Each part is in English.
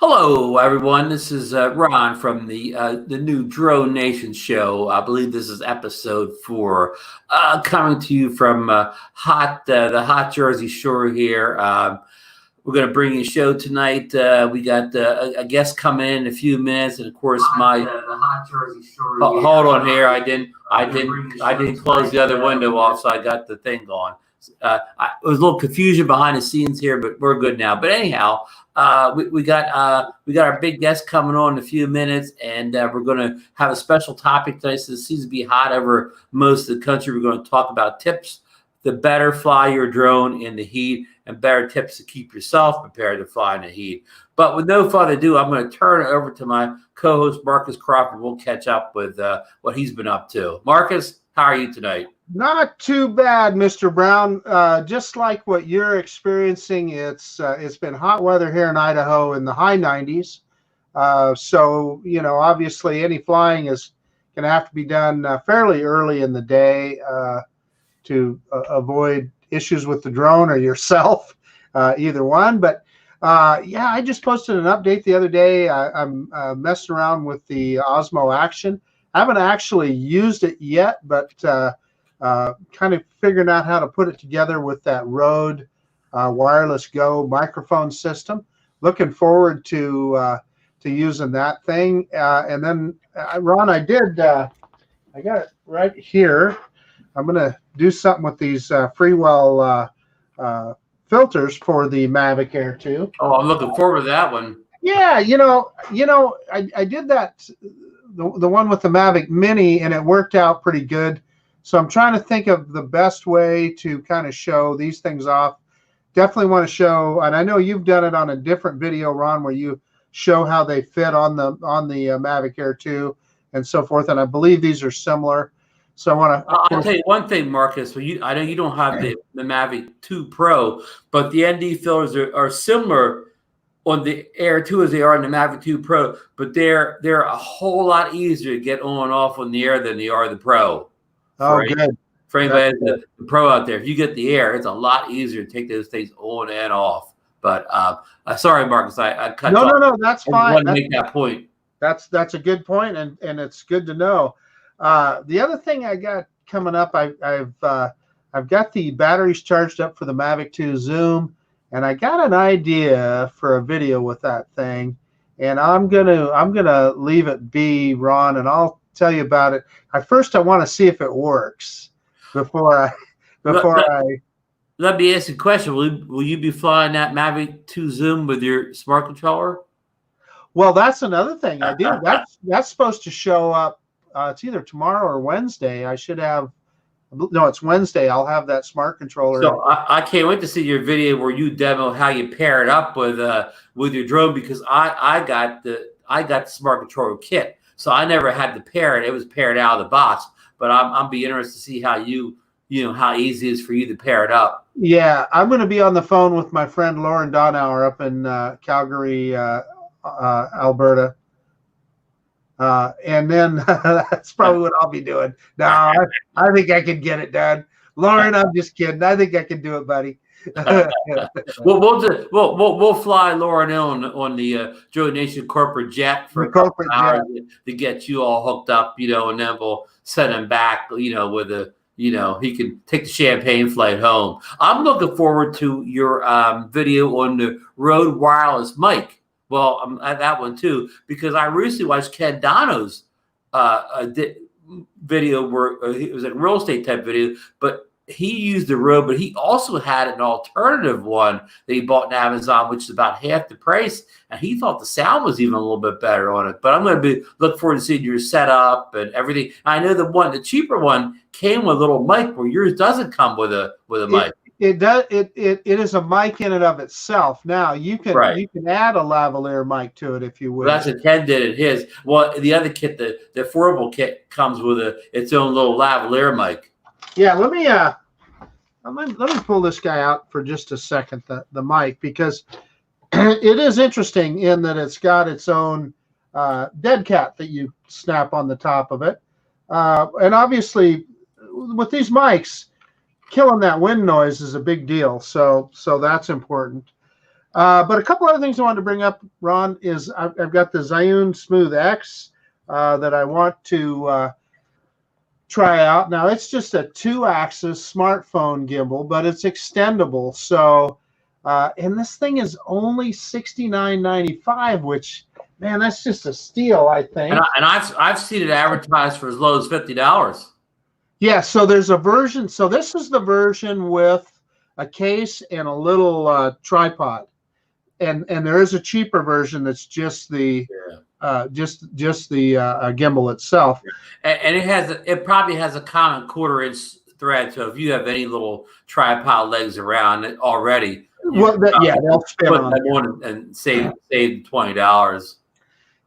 Hello, everyone. This is Ron from the new DroneNation show. I believe this is episode 4, coming to you from the hot Jersey Shore here. We're going to bring you a show tonight. We got a guest coming in a few minutes, and of course, the hot Jersey Shore. Hold on here. I didn't close the other window off, so I got the thing going. It was a little confusion behind the scenes here, but we're good now. But anyhow, we got our big guest coming on in a few minutes, and we're going to have a special topic tonight. So it seems to be hot over most of the country. We're going to talk about tips to better fly your drone in the heat, and better tips to keep yourself prepared to fly in the heat. But with no further ado, I'm going to turn it over to my co-host Marcus Crawford. We'll catch up with what he's been up to. Marcus, how are you tonight? Not too bad, Mr. Brown. Just like what you're experiencing, it's been hot weather here in Idaho in the high 90s. So, obviously any flying is going to have to be done fairly early in the day to avoid issues with the drone or yourself, either one. But yeah, I just posted an update the other day. I'm messing around with the Osmo Action. I haven't actually used it yet, but kind of figuring out how to put it together with that Rode Wireless Go microphone system. Looking forward to using that thing. And then, Ron, I got it right here. I'm going to do something with these Freewell filters for the Mavic Air 2. Oh, I'm looking forward to that one. Yeah, I did that, the one with the Mavic Mini, and it worked out pretty good. So I'm trying to think of the best way to kind of show these things off. Definitely want to show, and I know you've done it on a different video, Ron, where you show how they fit on the Mavic Air 2 and so forth. And I believe these are similar. So I want to. I'll tell you one thing, Marcus. I know you don't have the Mavic 2 Pro, but the ND filters are similar on the Air 2 as they are on the Mavic 2 Pro, but they're a whole lot easier to get on and off on the Air than they are the Pro. Oh, good. For anybody the Pro out there, if you get the Air, it's a lot easier to take those things on and off. But sorry, Marcus, I cut you off. No, that's fine. I want to make that point. That's a good point, and it's good to know. The other thing I got coming up, I've got the batteries charged up for the Mavic 2 Zoom, and I got an idea for a video with that thing, and I'm gonna leave it be, Ron, and I'll tell you about it. I want to see if it works before I. Let me ask you a question. Will you be flying that Mavic 2 Zoom with your smart controller? Well, that's another thing I do. That's supposed to show up. It's either tomorrow or Wednesday. I should have. No, it's Wednesday. I'll have that smart controller. So I can't wait to see your video where you demo how you pair it up with your drone, because I got the smart controller kit. So I never had to pair it. It was paired out of the box. But I'm be interested to see how how easy it is for you to pair it up. Yeah, I'm going to be on the phone with my friend Lauren Donauer up in Calgary, Alberta. And then that's probably what I'll be doing. No, I think I can get it done. Lauren, I'm just kidding. I think I can do it, buddy. We'll fly Lauren on the DroneNation corporate jet for a couple hours to get you all hooked up, and then we'll send him back, with a, he can take the champagne flight home. I'm looking forward to your video on the Rode wireless mic. Well, I'm at that one too, because I recently watched Ken Dono's video where it was a real estate type video, but he used the Rode, but he also had an alternative one that he bought on Amazon, which is about half the price, and he thought the sound was even a little bit better on it. But I'm going to look forward to seeing your setup and everything. I know the cheaper one came with a little mic, where yours doesn't come with a mic. It does. It is a mic in and of itself. Now you can add a lavalier mic to it if you wish. Well, that's what Ken did in his. Well, the other kit, the affordable kit, comes with its own little lavalier mic. Yeah, let me pull this guy out for just a second, the mic, because it is interesting in that it's got its own dead cat that you snap on the top of it, and obviously with these mics, killing that wind noise is a big deal. So that's important. But a couple other things I wanted to bring up, Ron, is I've got the Zhiyun Smooth X that I want to try out. Now, it's just a 2-axis smartphone gimbal, but it's extendable. So, and this thing is only $69.95, which, man, that's just a steal, I think. And I've seen it advertised for as low as $50. Yeah, so there's a version. So this is the version with a case and a little tripod, and there is a cheaper version that's just the just the gimbal itself. And it probably has a common 1/4-inch thread. So if you have any little tripod legs around it already, well, they'll spin put on that on and save $20.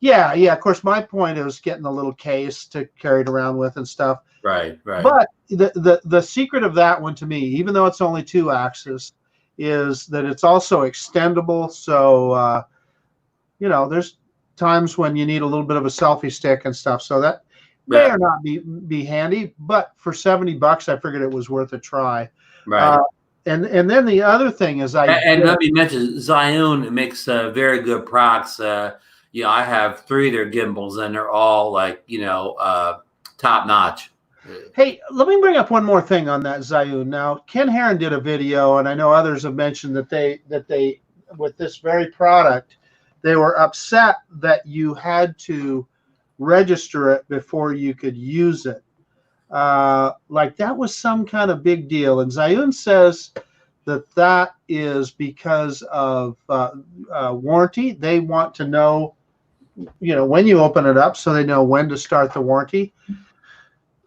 Yeah. Of course, my point is getting a little case to carry it around with and stuff. Right. But the secret of that one to me, even though it's only 2-axis, is that it's also extendable. So there's times when you need a little bit of a selfie stick and stuff. So that may or not be handy. But for $70, I figured it was worth a try. Right. And then the other thing is let me mention Zhiyun makes very good products. I have 3 of their gimbals, and they're all top notch. Hey, let me bring up one more thing on that Zhiyun. Now, Ken Herron did a video, and I know others have mentioned that they with this very product, they were upset that you had to register it before you could use it. Like that was some kind of big deal. And Zhiyun says that is because of warranty. They want to know, when you open it up, so they know when to start the warranty.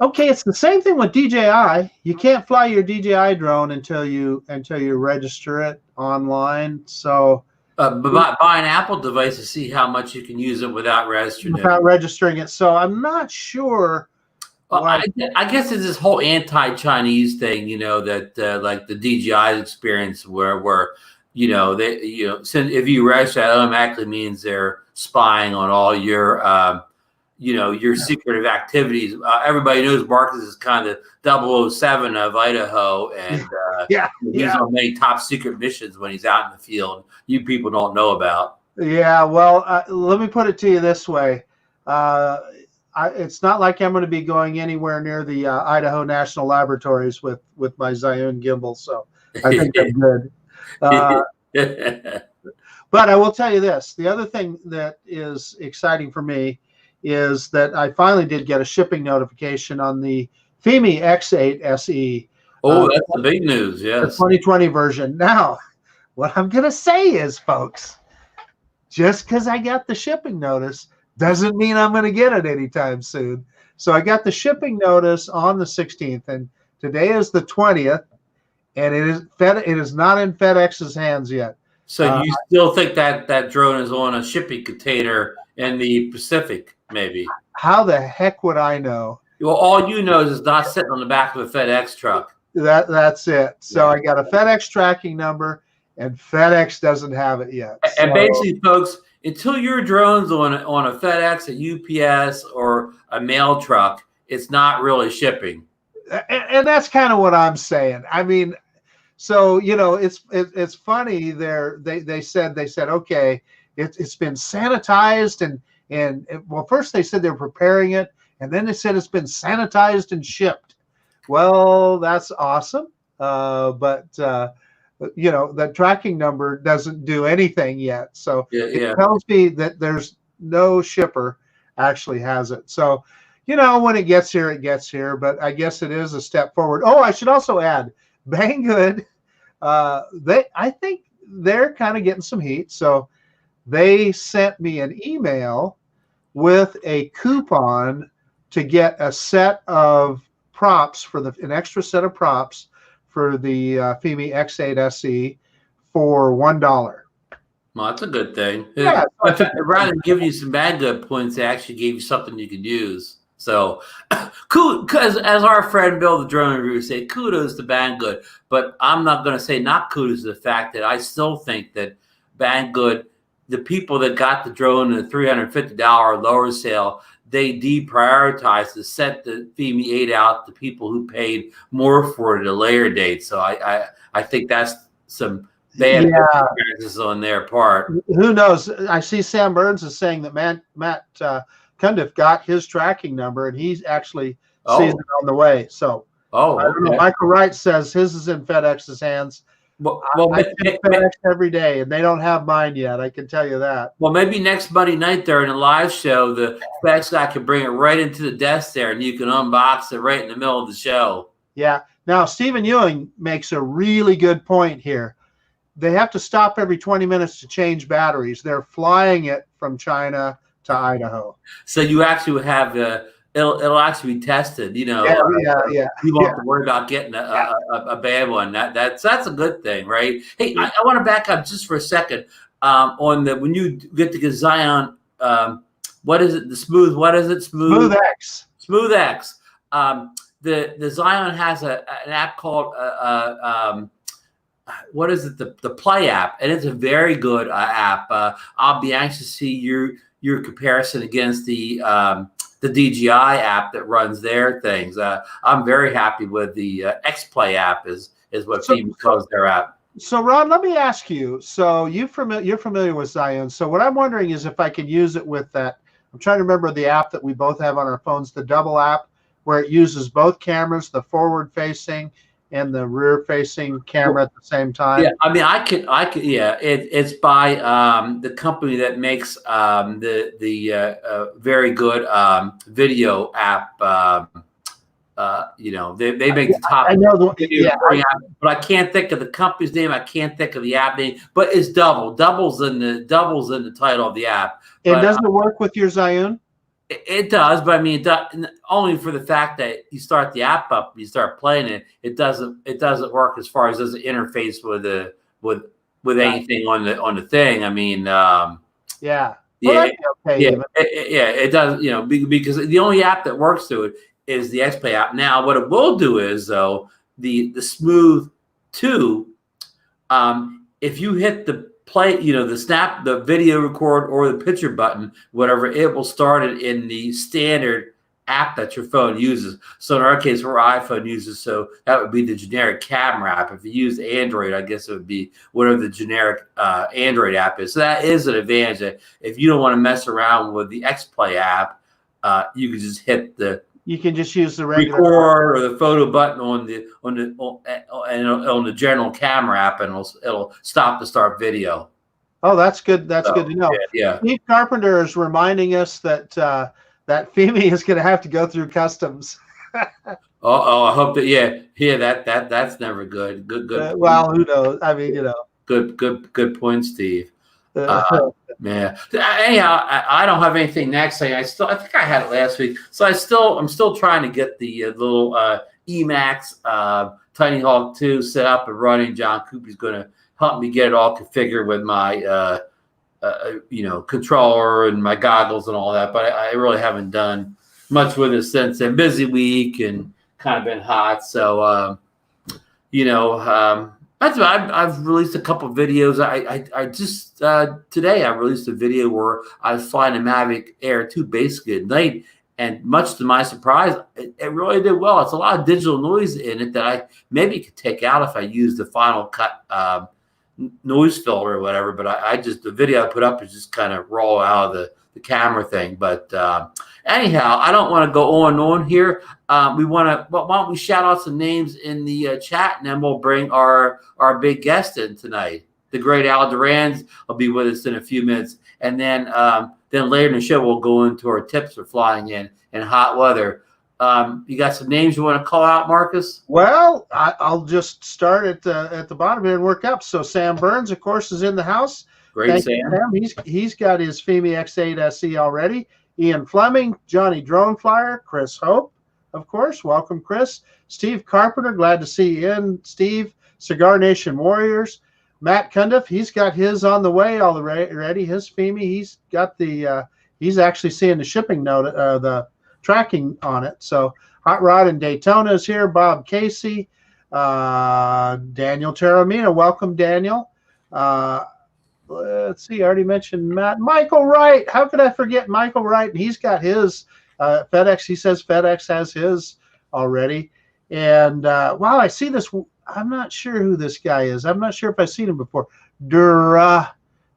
Okay, it's the same thing with DJI. You can't fly your DJI drone until you register it online. So, but buy an Apple device to see how much you can use it without registering it. So I'm not sure. Well, I guess it's this whole anti-Chinese thing, that like the DJI experience where if you register, that automatically means they're spying on all your your secretive activities. Everybody knows Marcus is kind of 007 of Idaho, and he's on many top secret missions when he's out in the field. You people don't know about. Yeah, well, let me put it to you this way. It's not like I'm going to be going anywhere near the Idaho National Laboratories with my Zhiyun gimbal, so I think I'm good. But I will tell you this. The other thing that is exciting for me is that I finally did get a shipping notification on the Fimi X8 SE. Oh, that's the big news, yes. The 2020 version. Now, what I'm going to say is, folks, just because I got the shipping notice doesn't mean I'm going to get it anytime soon. So I got the shipping notice on the 16th, and today is the 20th, and it is not in FedEx's hands yet. So you still think that drone is on a shipping container in the Pacific, maybe? How the heck would I know? Well, all you know is it's not sitting on the back of a FedEx truck. That's it. So I got a FedEx tracking number, and FedEx doesn't have it yet. And basically, folks, until your drone's on a FedEx, a UPS, or a mail truck, it's not really shipping. And that's kind of what I'm saying. I mean, so it's funny. They said okay, it's been sanitized and well, first they said they were preparing it, and then they said it's been sanitized and shipped. Well, that's awesome, but that tracking number doesn't do anything yet. So it tells me that there's no shipper actually has it. So, when it gets here, it gets here. But I guess it is a step forward. Oh, I should also add, Banggood, I think they're kind of getting some heat. So they sent me an email with a coupon to get a set of props an extra set of props for the Fimi X8 SE for $1. Well, that's a good thing. Yeah, rather than giving you some Banggood points, they actually gave you something you could use. So, because as our friend Bill the Drone Reviewer say, kudos to Banggood. But I'm not going to say not kudos to the fact that I still think that Banggood, the people that got the drone in the $350 lower sale, they deprioritized to set the Fimi 8 out to people who paid more for it at a later date. So I think that's some they had experiences on their part. Who knows? I see Sam Burns is saying that Matt Cundiff got his tracking number, and he's actually sees it on the way. So, I don't know. Michael Wright says his is in FedEx's hands. Well, I take FedEx every day, and they don't have mine yet. I can tell you that. Well, maybe next Monday night during the live show, the FedEx guy can bring it right into the desk there, and you can unbox it right in the middle of the show. Yeah. Now, Stephen Ewing makes a really good point here. They have to stop every 20 minutes to change batteries. They're flying it from China to Idaho. So you actually have it'll actually be tested. You know, yeah. You won't have to worry about getting a bad one. That's a good thing, right? Hey, I want to back up just for a second on when you get the Zion. What is it? The Smooth. What is it? Smooth X. Smooth X. The Zion has an app called what is it? The Play app, and it's a very good app. I'll be anxious to see your comparison against the DJI app that runs their things. I'm very happy with the X Play app is what Fimi calls their app. So Ron, let me ask you. So you're familiar with Zion. So what I'm wondering is if I can use it with that. I'm trying to remember the app that we both have on our phones, the Double app, where it uses both cameras, the forward facing and the rear facing camera at the same time. Yeah, I mean, I could. Yeah, it's by the company that makes the very good video app. You know, they make the top. I know but I can't think of the company's name. I can't think of the app name. But it's Double's in the title of the app. And does it work with your Zion? It does, but I mean, only for the fact that you start the app up, you start playing it. It doesn't work as far as does it interface with anything on the thing. I mean, it does. You know, because the only app that works through it is the X Play app. Now, what it will do is though the Smooth 2, if you hit the play, you know, the video record or the picture button, whatever, it will start it in the standard app that your phone uses. So in our case, our iPhone uses, so that would be the generic camera app. If you use Android, I guess it would be whatever the generic Android app is. So that is an advantage. That if you don't want to mess around with the X Play app, you can just hit the. You can just use the regular record or the photo button on the general camera app, and it'll stop the start video. Oh, that's good. That's good to know. Yeah. Steve Carpenter is reminding us that that Fimi is going to have to go through customs. I hope that. That's never good. Good. Well, who knows? I mean, you know. Good point, Steve. Yeah. Anyhow, I don't have anything next. I think I had it last week. So I'm still trying to get the little Emacs Tiny Hawk 2 set up and running. John Cooper's going to help me get it all configured with my controller and my goggles and all that. But I really haven't done much with it since. A busy week and kind of been hot. So that's what I've released a couple of videos. I just today I released a video where I was flying a Mavic Air 2 basically at night, and much to my surprise, it really did well. It's a lot of digital noise in it that I maybe could take out if I used the Final Cut noise filter or whatever. But the video I put up is just kind of raw out of the camera thing. But anyhow, I don't want to go on and on here. Why don't we shout out some names in the chat, and then we'll bring our big guest in tonight. The great Al Duran will be with us in a few minutes. And then later in the show, we'll go into our tips for flying in hot weather. You got some names you want to call out, Marcus? Well, I'll just start at the bottom here and work up. So Sam Burns, of course, is in the house. Great, Sam. He's got his Fimi X8 SE already. Ian Fleming, Johnny Drone Flyer, Chris Hope, of course. Welcome, Chris. Steve Carpenter, glad to see you in. Steve, Cigar Nation Warriors. Matt Cundiff, he's got his on the way already. His Fimi, he's got he's actually seeing the shipping note, the tracking on it. So Hot Rod in Daytona is here. Bob Casey, Daniel Taramina. Welcome, Daniel. Let's see, I already mentioned Matt. Michael Wright. How could I forget Michael Wright? And he's got his FedEx. He says FedEx has his already. And wow, I see this. I'm not sure who this guy is. I'm not sure if I've seen him before. Duranify.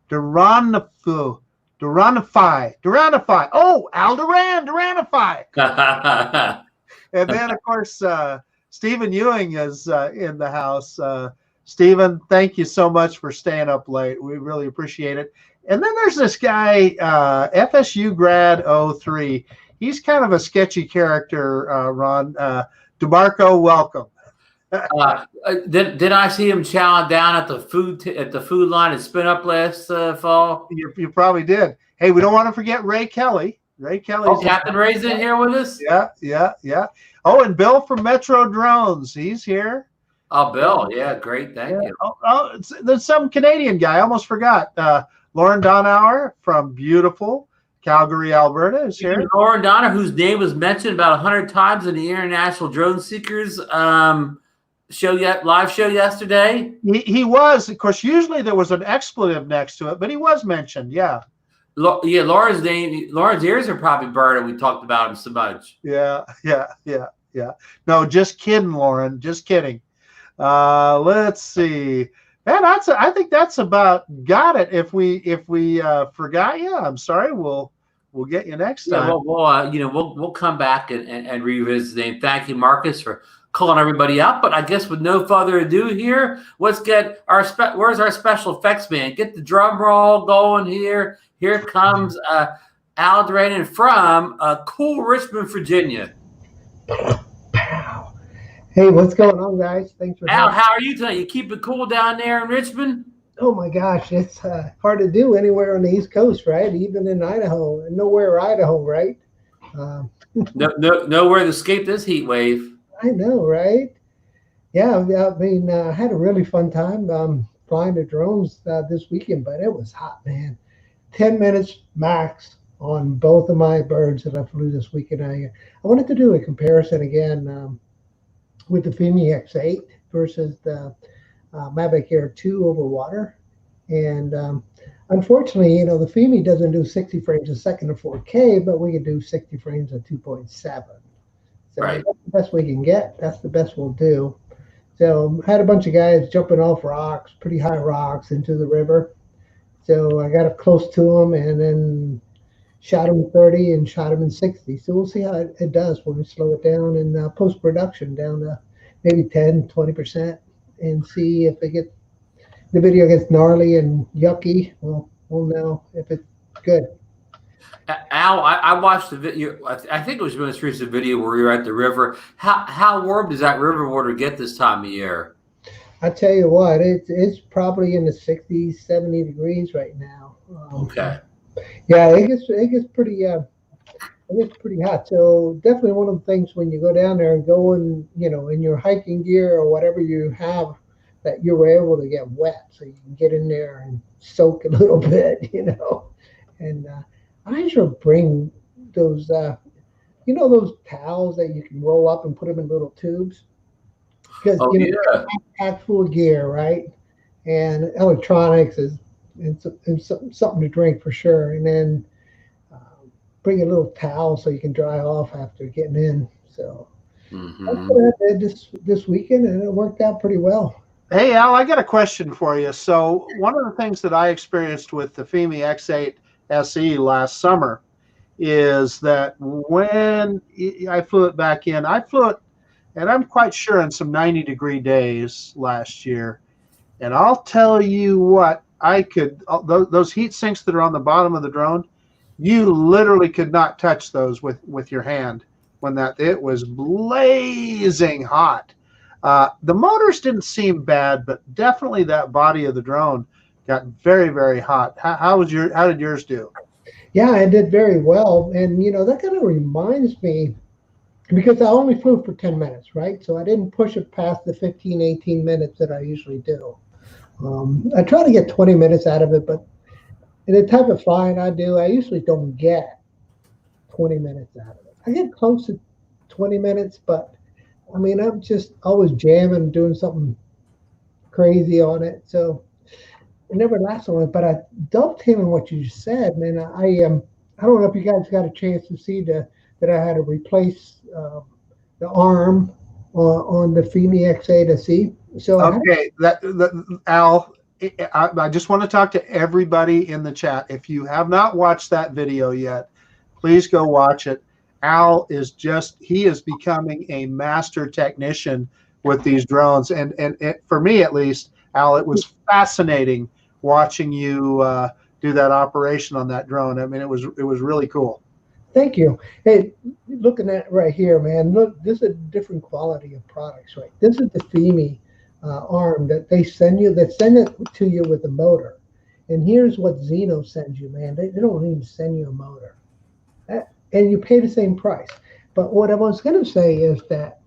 Oh, Al Duran, Duranify. And then, of course, Stephen Ewing is in the house. Stephen, thank you so much for staying up late. We really appreciate it. And then there's this guy, FSU grad 03. He's kind of a sketchy character, Ron. DeMarco, welcome. Did I see him chowing down at the food line and Spin Up last fall? You probably did. Hey, we don't want to forget Ray Kelly. Ray Kelly. Oh, Captain Ray's in here with us? Yeah. Oh, and Bill from Metro Drones. He's here. Oh, Bill. Yeah, great. Thank you. Oh, there's some Canadian guy. I almost forgot. Lauren Donauer from beautiful Calgary, Alberta is here. Lauren Donauer, whose name was mentioned about 100 times in the International Drone Seekers live show yesterday. He was. Of course, usually there was an expletive next to it, but he was mentioned. Yeah. Yeah, Lauren's ears are probably burning. We talked about him so much. Yeah. No, just kidding, Lauren. Just kidding. Let's see. Man, I think that's about got it. If we forgot you, I'm sorry. We'll get you next time. Yeah, we'll come back and revisit the name. Thank you, Marcus, for calling everybody up. But I guess with no further ado here, let's get where's our special effects man? Get the drum roll going here. Here comes Al Duran from cool Richmond, Virginia. Hey, what's going on, guys? Thanks for Al, how are you tonight? You keep it cool down there in Richmond? Oh my gosh, it's hard to do anywhere on the East Coast, right? Even in Idaho, nowhere Idaho, right? Nowhere to escape this heat wave. I know, right? Yeah, I mean, I had a really fun time flying the drones this weekend, but it was hot, man. 10 minutes max on both of my birds that I flew this weekend. I wanted to do a comparison again with the Fimi X8 versus the Mavic Air 2 over water. And unfortunately, the Fimi doesn't do 60 frames a second to 4K, but we can do 60 frames at 2.7. So right. That's the best we can get. That's the best we'll do. So I had a bunch of guys jumping off rocks, pretty high rocks, into the river. So I got up close to them and then shot them 30 and shot them in 60. So we'll see how it does when we slow it down in post-production down to maybe 10, 20% and see if the video gets gnarly and yucky. We'll know if it's good. Al, I watched the video. I think it was the most recent video where we were at the river. How warm does that river water get this time of year? I tell you what, it's probably in the 60s, 70 degrees right now. Okay. Yeah, it gets pretty hot. So definitely one of the things when you go down there and go in your hiking gear or whatever you have, that you were able to get wet, so you can get in there and soak a little bit, And I should bring those, those towels that you can roll up and put them in little tubes. Because pack full of gear, right? And electronics is something to drink for sure. And then bring a little towel so you can dry off after getting in. So that's what I did this weekend, and it worked out pretty well. Hey, Al, I got a question for you. So one of the things that I experienced with the Fimi X8 SE last summer is that when I flew it back in, I flew it, and I'm quite sure in some 90-degree days last year. And I'll tell you what, those heat sinks that are on the bottom of the drone, you literally could not touch those with your hand when it was blazing hot. The motors didn't seem bad, but definitely that body of the drone got very, very hot. How did yours do? Yeah, I did very well. And, that kind of reminds me, because I only flew for 10 minutes, right? So I didn't push it past the 15, 18 minutes that I usually do. I try to get 20 minutes out of it, but in the type of flying I do, I usually don't get 20 minutes out of it. I get close to 20 minutes, but I mean, I'm just always jamming, doing something crazy on it. So it never lasts on it. But I dovetailing what you said, man. I don't know if you guys got a chance to see that I had to replace the arm on the Fimi X8 SE. So Okay, Al, I just want to talk to everybody in the chat. If you have not watched that video yet, please go watch it. Al he is becoming a master technician with these drones. And for me, at least, Al, it was fascinating watching you do that operation on that drone. I mean, it was really cool. Thank you. Hey, looking at right here, man, look, this is a different quality of products, right? This is the Fimi arm that they send you, that send it to you with a motor. And here's what Xeno sends you, man. They don't even send you a motor. And you pay the same price. But what I was going to say is that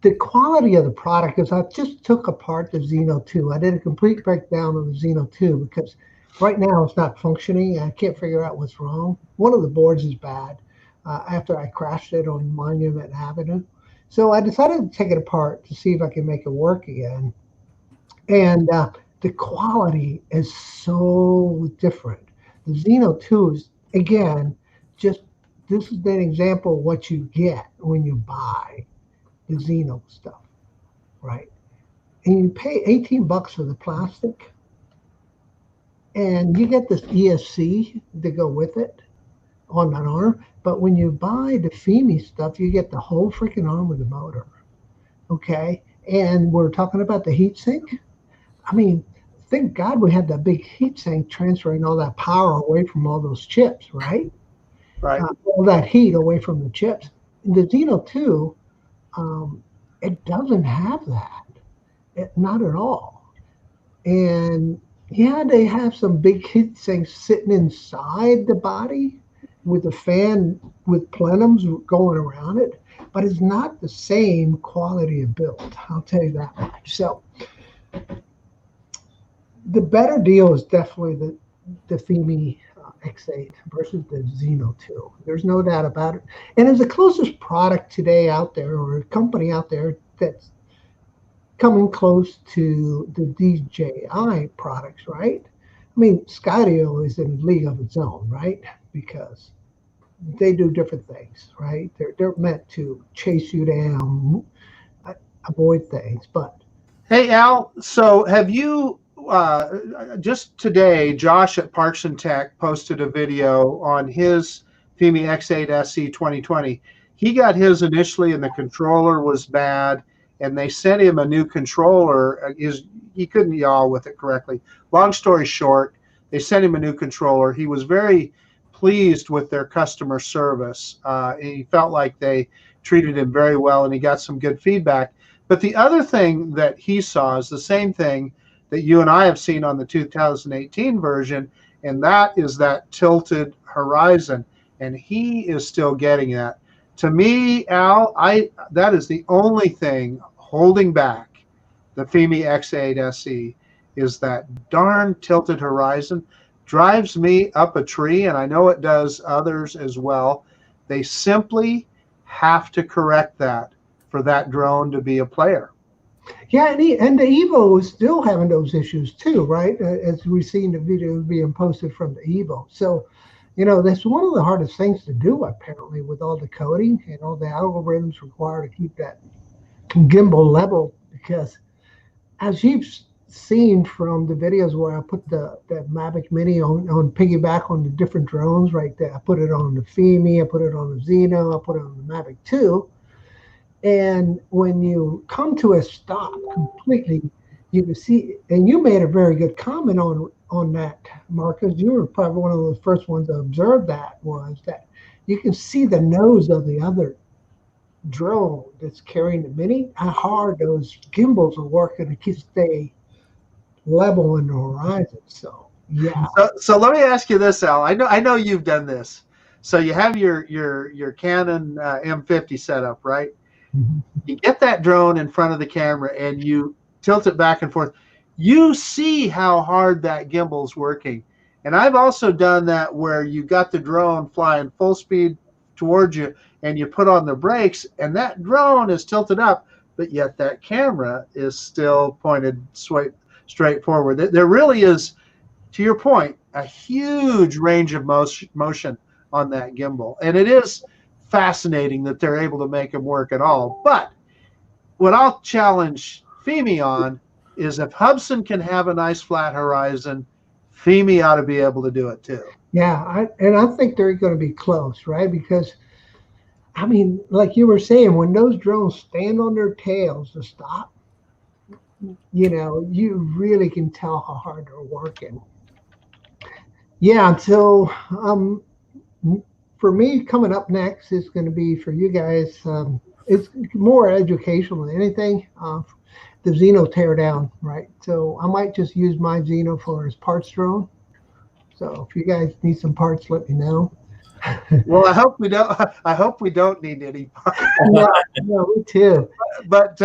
the quality of the product is I just took apart the Xeno 2. I did a complete breakdown of the Xeno 2 because right now it's not functioning. I can't figure out what's wrong. One of the boards is bad after I crashed it on Monument Avenue. So I decided to take it apart to see if I can make it work again. And the quality is so different. The Xeno 2 is, again, just this is an example of what you get when you buy the Xeno stuff, right? And you pay $18 for the plastic, and you get this ESC to go with it on that arm. But when you buy the Fimi stuff, you get the whole freaking arm with the motor, okay? And we're talking about the heat sink. I mean, thank God we had that big heat sink transferring all that power away from all those chips, right? Right. All that heat away from the chips. In the Xeno 2, it doesn't have that, not at all. And yeah, they have some big heat sinks sitting inside the body with a fan with plenums going around it, but it's not the same quality of build. I'll tell you that much. So the better deal is definitely the Fimi X8 versus the Xeno 2. There's no doubt about it. And it's the closest product today out there, or a company out there that's coming close to the DJI products, right? I mean, Skydio is in a league of its own, right? Because they do different things, right? They're meant to chase you down, avoid things. But hey, Al, so have you just today, Josh at Parks and Tech posted a video on his Fimi X8 SE 2020. He got his initially and the controller was bad, and they sent him a new controller. He couldn't yaw with it correctly. Long story short, they sent him a new controller. He was very pleased with their customer service. He felt like they treated him very well, and he got some good feedback. But the other thing that he saw is the same thing that you and I have seen on the 2018 version, and that is that tilted horizon. And he is still getting that. To me, Al, that is the only thing holding back the Fimi X8 SE is that darn tilted horizon. Drives me up a tree, and I know it does others as well. They simply have to correct that for that drone to be a player. yeah, and the Evo is still having those issues too, right? As we've seen the videos being posted from the Evo. So, you know, that's one of the hardest things to do, apparently, with all the coding and all the algorithms required to keep that gimbal level. Because as you've seen from the videos where I put the Mavic Mini on piggyback on the different drones right there, I put it on the Fimi, I put it on the Xeno, I put it on the Mavic 2. And when you come to a stop completely, you can see, and you made a very good comment on that, Marcus. You were probably one of the first ones to observe that, was that you can see the nose of the other drone that's carrying the Mini, how hard those gimbals are working to stay level in the horizon. So yeah. So let me ask you this, Al. I know you've done this. So you have your Canon M50 set up, right? Mm-hmm. You get that drone in front of the camera and you tilt it back and forth. You see how hard that gimbal's working. And I've also done that where you got the drone flying full speed towards you and you put on the brakes and that drone is tilted up, but yet that camera is still pointed straight forward. There really is, to your point, a huge range of motion on that gimbal. And it is fascinating that they're able to make them work at all. But what I'll challenge Fimi on is if Hubsan can have a nice flat horizon, Fimi ought to be able to do it too. Yeah, I think they're going to be close, right? Because I mean, like you were saying, when those drones stand on their tails to stop, you really can tell how hard they're working. Yeah, so for me, coming up next is going to be for you guys. It's more educational than anything. The Xeno teardown, right? So I might just use my Xeno for his parts drone. So if you guys need some parts, let me know. Well, I hope we don't. I hope we don't need any parts. No, me too. But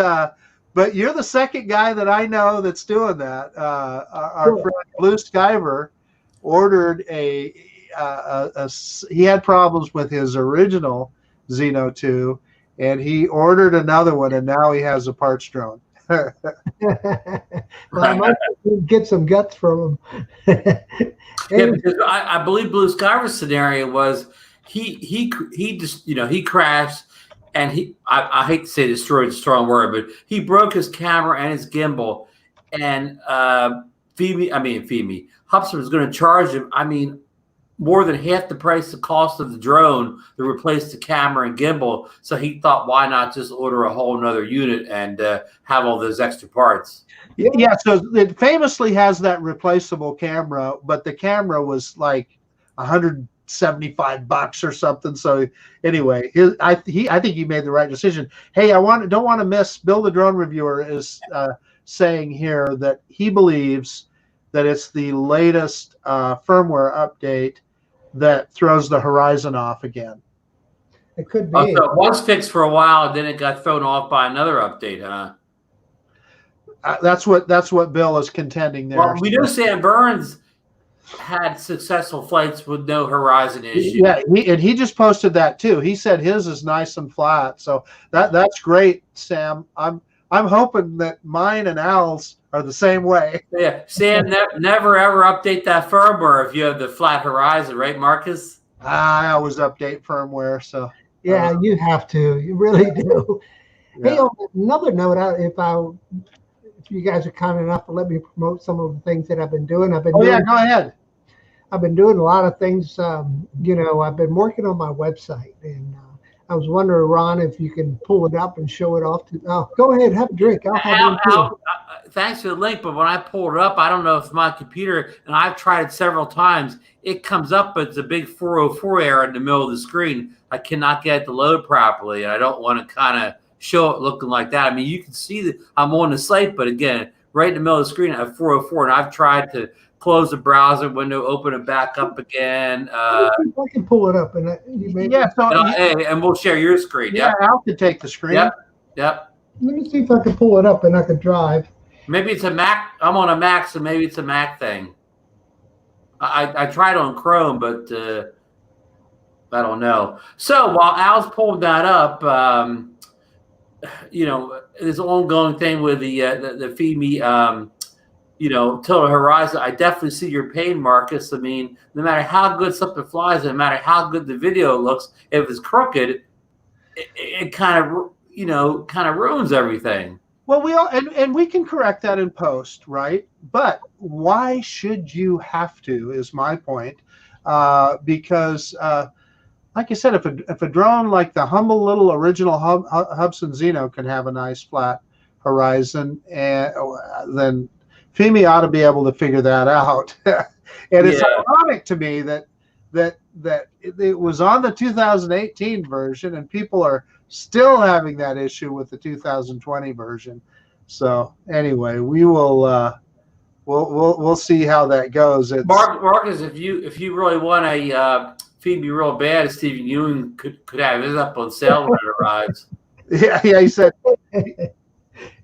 you're the second guy that I know that's doing that. Our friend Blue Skyver ordered he had problems with his original Xeno 2, and he ordered another one, and now he has a parts drone. Well, I might get some guts from him. Yeah, because I believe Blue Skyver's scenario was he just he crashed, and I hate to say destroyed is a strong word, but he broke his camera and his gimbal, and Fimi Hubsan was going to charge him. I mean, more than half the price, the cost of the drone to replace the camera and gimbal. So he thought, why not just order a whole nother unit and have all those extra parts? Yeah, so it famously has that replaceable camera, but the camera was like $175 or something. So anyway, I think he made the right decision. Hey, don't want to miss. Bill the Drone Reviewer is saying here that he believes that it's the latest firmware update that throws the horizon off again. It could be. So it was fixed for a while, and then it got thrown off by another update, huh? That's what Bill is contending there. Well, we know Sam Burns had successful flights with no horizon issue. Yeah, he just posted that too. He said his is nice and flat, so that's great, Sam. I'm hoping that mine and Al's are the same way. Yeah, Sam, never ever update that firmware if you have the flat horizon, right, Marcus? I always update firmware, so yeah, you have to. You really do. Yeah. Hey, on another note, if you guys are kind enough to let me promote some of the things that I've been doing. Yeah, go ahead. I've been doing a lot of things. I've been working on my website, and I was wondering, Ron, if you can pull it up and show it off to. Oh, go ahead, have a drink. I'll have Al, thanks for the link, but when I pulled it up, I don't know if my computer, and I've tried it several times, it comes up, but it's a big 404 error in the middle of the screen. I cannot get it to load properly, and I don't want to kind of show it looking like that. I mean, you can see that I'm on the site, but again, right in the middle of the screen, I have 404, and I've tried to close the browser window, open it back up again. I can pull it up, and and we'll share your screen. Yeah, Al can take the screen. Yep. Let me see if I can pull it up, and I can drive. Maybe it's a Mac. I'm on a Mac, so maybe it's a Mac thing. I tried on Chrome, but I don't know. So while Al's pulled that up, this ongoing thing with the Fimi, Total Horizon, I definitely see your pain, Marcus. I mean, no matter how good something flies, no matter how good the video looks, if it's crooked, it kind of ruins everything. Well, we can correct that in post, right? But why should you have to? Is my point, because like I said, if a drone like the humble little original Hubsan Xeno can have a nice flat horizon, then Fimi ought to be able to figure that out. And it's ironic to me that it was on the 2018 version, and people are still having that issue with the 2020 version. So anyway, we will we'll see how that goes. Marcus, if you really want a Fimi real bad, Stephen Ewing could have his up on sale when it arrives. Yeah, he said.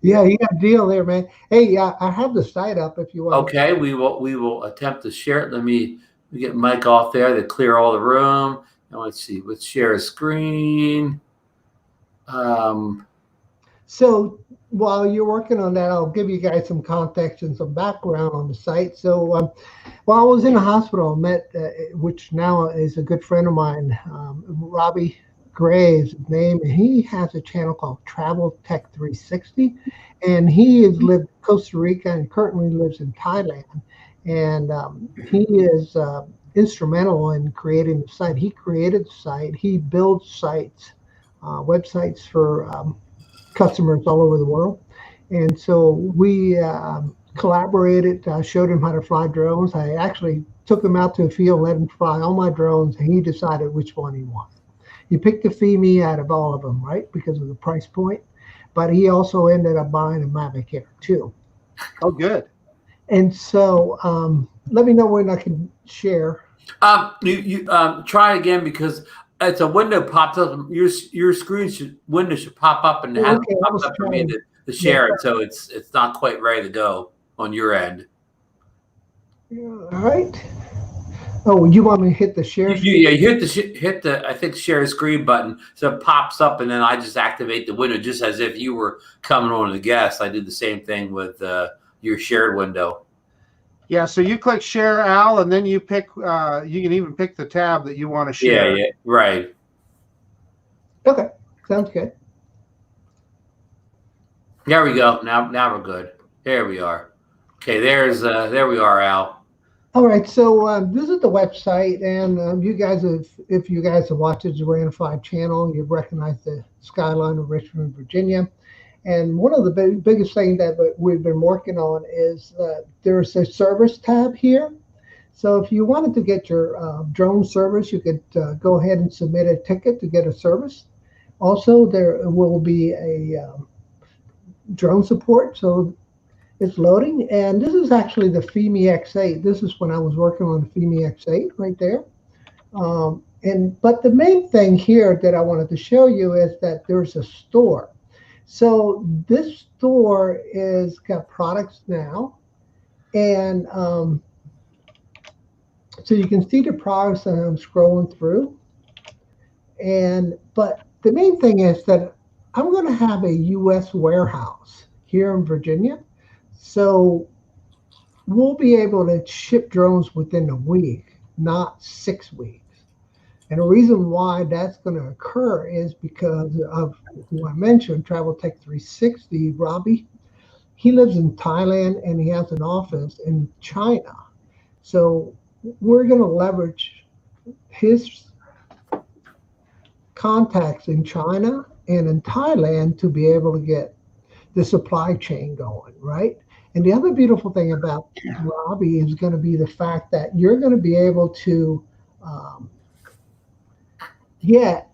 Yeah, you got a deal there, man. Hey, I have the site up if you want. Okay, we will attempt to share it. Let me get Mike off there to clear all the room. Now let's see. Let's share a screen. So while you're working on that, I'll give you guys some context and some background on the site. So while I was in the hospital, I met, which now is a good friend of mine, Robbie Gray is his name, and he has a channel called Travel Tech 360, and he has lived in Costa Rica and currently lives in Thailand, and he is instrumental in creating the site. He created the site. He builds sites, websites for customers all over the world, and so we collaborated. I showed him how to fly drones. I actually took him out to a field, let him fly all my drones, and he decided which one he wanted. He picked the Fimi out of all of them, right, because of the price point. But he also ended up buying a Mavic Air too. Oh, good. And so let me know when I can share. You try again because it's a window pops up. Your window should pop up and it hasn't popped up for me to share it, so it's not quite ready to go on your end. All right. Oh, you want me to hit the share? You hit the I think share screen button, so it pops up, and then I just activate the window just as if you were coming on as a guest. I did the same thing with your shared window. Yeah, so you click share, Al, and then you pick. You can even pick the tab that you want to share. Yeah, right. Okay, sounds good. There we go. Now we're good. There we are. Okay, there we are, Al. All right, so this is the website, and you guys if you guys have watched the Duran 5 channel, you've recognized the skyline of Richmond, Virginia. And one of the biggest things that we've been working on is there's a service tab here. So if you wanted to get your drone service, you could go ahead and submit a ticket to get a service. Also, there will be a drone support. So it's loading, and this is actually the Fimi X8. This is when I was working on the Fimi X8 right there. But the main thing here that I wanted to show you is that there's a store. So this store is got products now, and so you can see the products that I'm scrolling through. But the main thing is that I'm going to have a U.S. warehouse here in Virginia. So we'll be able to ship drones within a week, not 6 weeks. And the reason why that's going to occur is because of who I mentioned, Travel Tech 360, Robbie. He lives in Thailand and he has an office in China. So we're going to leverage his contacts in China and in Thailand to be able to get the supply chain going, right? And the other beautiful thing about Robbie is going to be the fact that you're going to be able to get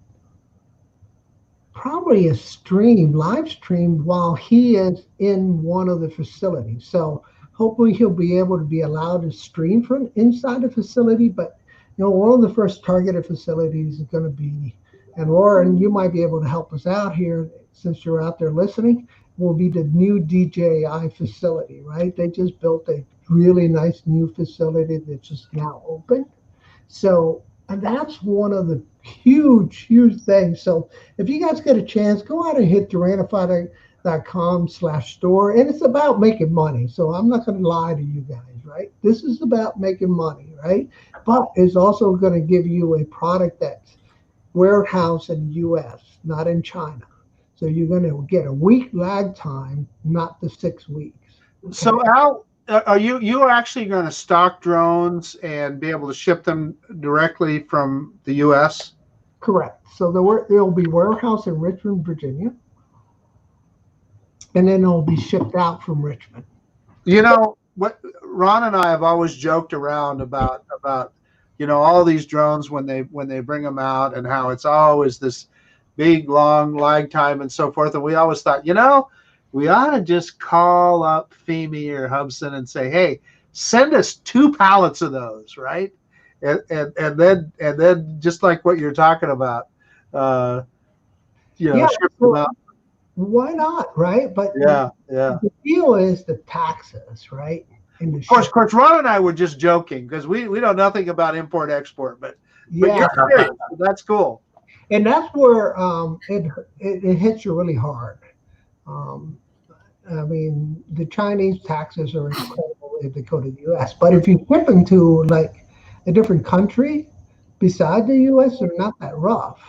probably a live stream while he is in one of the facilities. So hopefully he'll be able to be allowed to stream from inside the facility. But one of the first targeted facilities is going to be, and Lauren, you might be able to help us out here since you're out there listening, will be the new DJI facility, right? They just built a really nice new facility that's just now open. So, and that's one of the huge things. So if you guys get a chance, go out and hit Duranify.com/store. And it's about making money. So I'm not going to lie to you guys, right? This is about making money, right? But it's also going to give you a product that's warehouse in the US, not in China. So you're going to get a week lag time, not the 6 weeks. Okay? So Al, are you actually going to stock drones and be able to ship them directly from the U.S.? Correct. So there will be warehouse in Richmond, Virginia, and then it'll be shipped out from Richmond. What Ron and I have always joked around about all these drones when they bring them out, and how it's always this big long lag time and so forth. And we always thought, we ought to just call up Fimi or Hubson and say, hey, send us 2 pallets of those, right? And then just like what you're talking about, ship them out. Why not, right? But yeah. The deal is the taxes, right? Of course, Ron and I were just joking because we know nothing about import export, but you're serious. That's cool. And that's where it hits you really hard. I mean, the Chinese taxes are incredible if they go to the U.S. But if you ship them to like a different country beside the U.S., they're not that rough.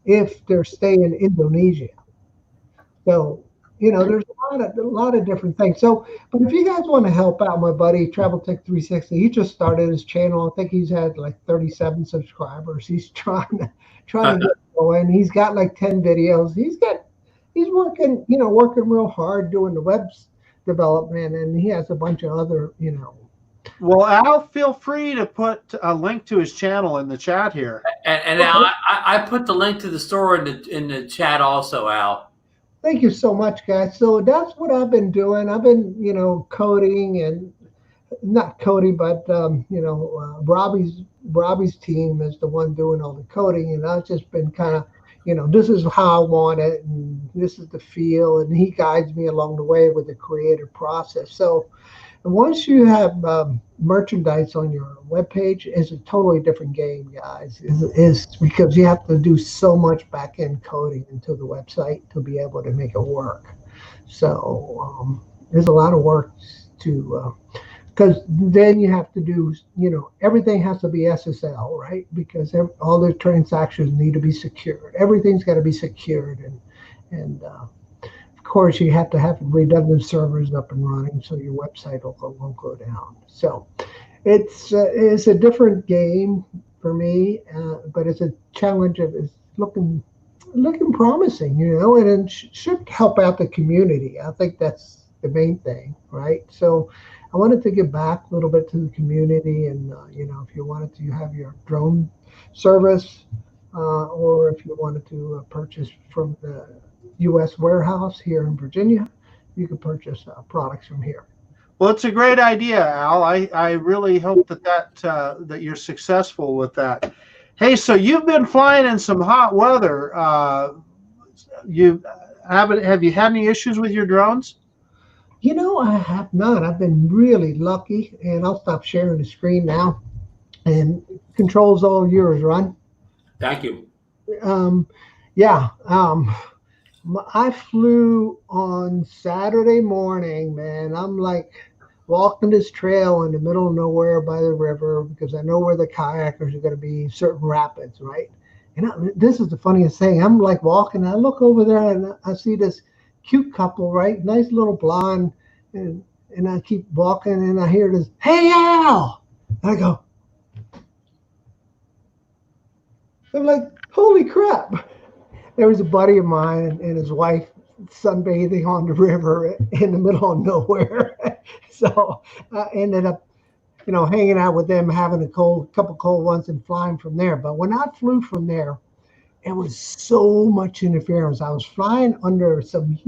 if they're staying in Indonesia. So, there's a lot of different things. So, but if you guys want to help out my buddy Travel Tech 360, he just started his channel. I think he's had like 37 subscribers. He's trying to get going. He's got like 10 videos. He's working, working real hard doing the web development, and he has a bunch of other, Well, Al, feel free to put a link to his channel in the chat here. And Al, I put the link to the store in the chat also, Al. Thank you so much, guys. So that's what I've been doing. I've been, coding, and not coding, but Robbie's team is the one doing all the coding, and I've just been kind of, this is how I want it, and this is the feel, and he guides me along the way with the creative process. So once you have merchandise on your webpage, it's a totally different game, guys. Is because you have to do so much back-end coding into the website to be able to make it work. So there's a lot of work to, because then you have to do, everything has to be SSL, right? Because all the transactions need to be secured. Everything's got to be secured, and of course, you have to have redundant servers up and running so your website won't go down. So it's a different game for me, but it's a challenge of it's looking promising, and it should help out the community. I think that's the main thing, right? So I wanted to give back a little bit to the community, and if you wanted to have your drone service, or if you wanted to purchase from the U.S. warehouse here in Virginia, you can purchase products from here. Well, it's a great idea, Al. I really hope that you're successful with that. Hey, so you've been flying in some hot weather. Have you had any issues with your drones? I have not. I've been really lucky, and I'll stop sharing the screen now. And controls all yours, Ron. Thank you. I flew on Saturday morning, man. I'm like walking this trail in the middle of nowhere by the river because I know where the kayakers are going to be, certain rapids, right? And this is the funniest thing. I'm like walking, I look over there and I see this cute couple, right? Nice little blonde. And I keep walking and I hear this, "Hey, Al!" And I go, I'm like, holy crap. There was a buddy of mine and his wife sunbathing on the river in the middle of nowhere. So I ended up, hanging out with them, having a couple cold ones and flying from there. But when I flew from there, it was so much interference. I was flying under some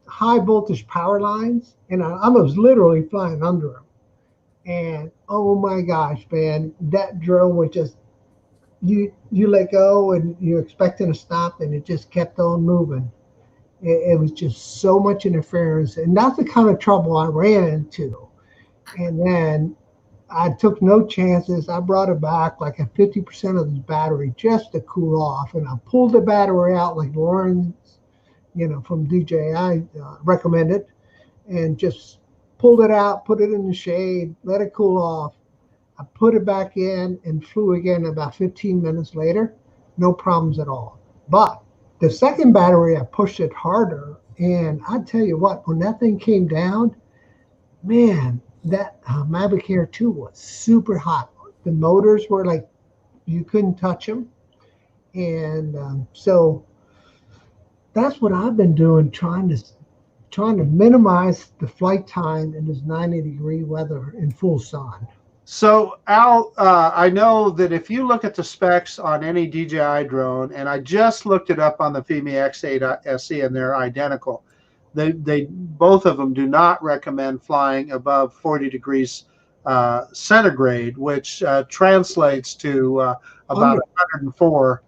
high voltage power lines, and I was literally flying under them. And oh my gosh, man, that drone was just, you let go and you're expecting to stop, and it just kept on moving. It was just so much interference, and that's the kind of trouble I ran into. And then I took no chances. I brought it back like at 50% of the battery just to cool off, and I pulled the battery out like Lauren, from DJI recommended, and just pulled it out, put it in the shade, let it cool off. I put it back in and flew again about 15 minutes later. No problems at all. But the second battery, I pushed it harder. And I tell you what, when that thing came down, man, that Mavic Air 2 was super hot. The motors were like, you couldn't touch them. And so that's what I've been doing, trying to minimize the flight time in this 90-degree weather in full sun. So, Al, I know that if you look at the specs on any DJI drone, and I just looked it up on the Fimi X8 SE, and they're identical. They both of them do not recommend flying above 40 degrees centigrade, which translates to about 104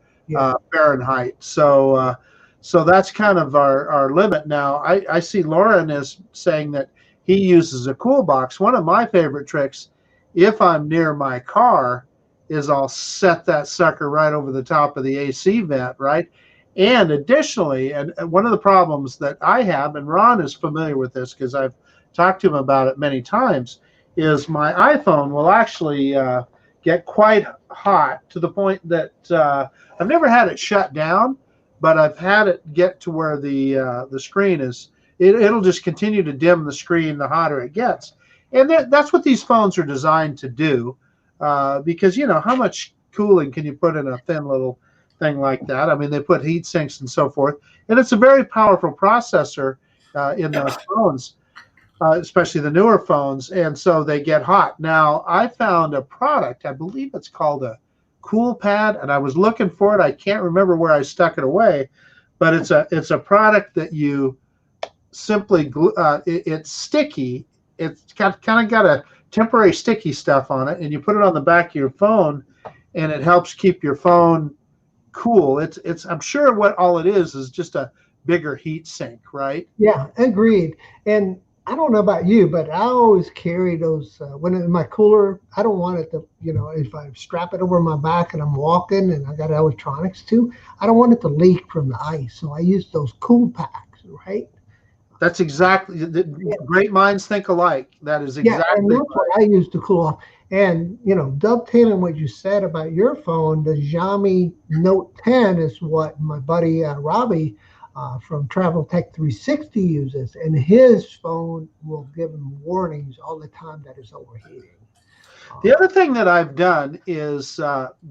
Fahrenheit. So that's kind of our limit. Now, I see Lauren is saying that he uses a cool box. One of my favorite tricks, if I'm near my car, is I'll set that sucker right over the top of the AC vent, right? And additionally, and one of the problems that I have, and Ron is familiar with this because I've talked to him about it many times, is my iPhone will actually get quite hot to the point that I've never had it shut down, but I've had it get to where the screen is. It'll just continue to dim the screen the hotter it gets, and that's what these phones are designed to do. Because how much cooling can you put in a thin little thing like that? I mean, they put heat sinks and so forth, and it's a very powerful processor in those phones. Especially the newer phones, and so they get hot. Now, I found a product, I believe it's called a Cool Pad, and I was looking for it. I can't remember where I stuck it away, but it's a product that you simply glue. It's sticky. It's kind of got a temporary sticky stuff on it, and you put it on the back of your phone, and it helps keep your phone cool. It's I'm sure what all it is just a bigger heat sink, right? Yeah, agreed. And I don't know about you, but I always carry those when in my cooler. I don't want it to, if I strap it over my back and I'm walking and I got electronics too, I don't want it to leak from the ice. So I use those cool packs, right? That's exactly, great minds think alike. That is exactly and that's what I use to cool off. And, dovetailing what you said about your phone, the Xiaomi Note 10 is what my buddy Robbie from Travel Tech 360 uses, and his phone will give him warnings all the time that it's overheating. The other thing that I've done is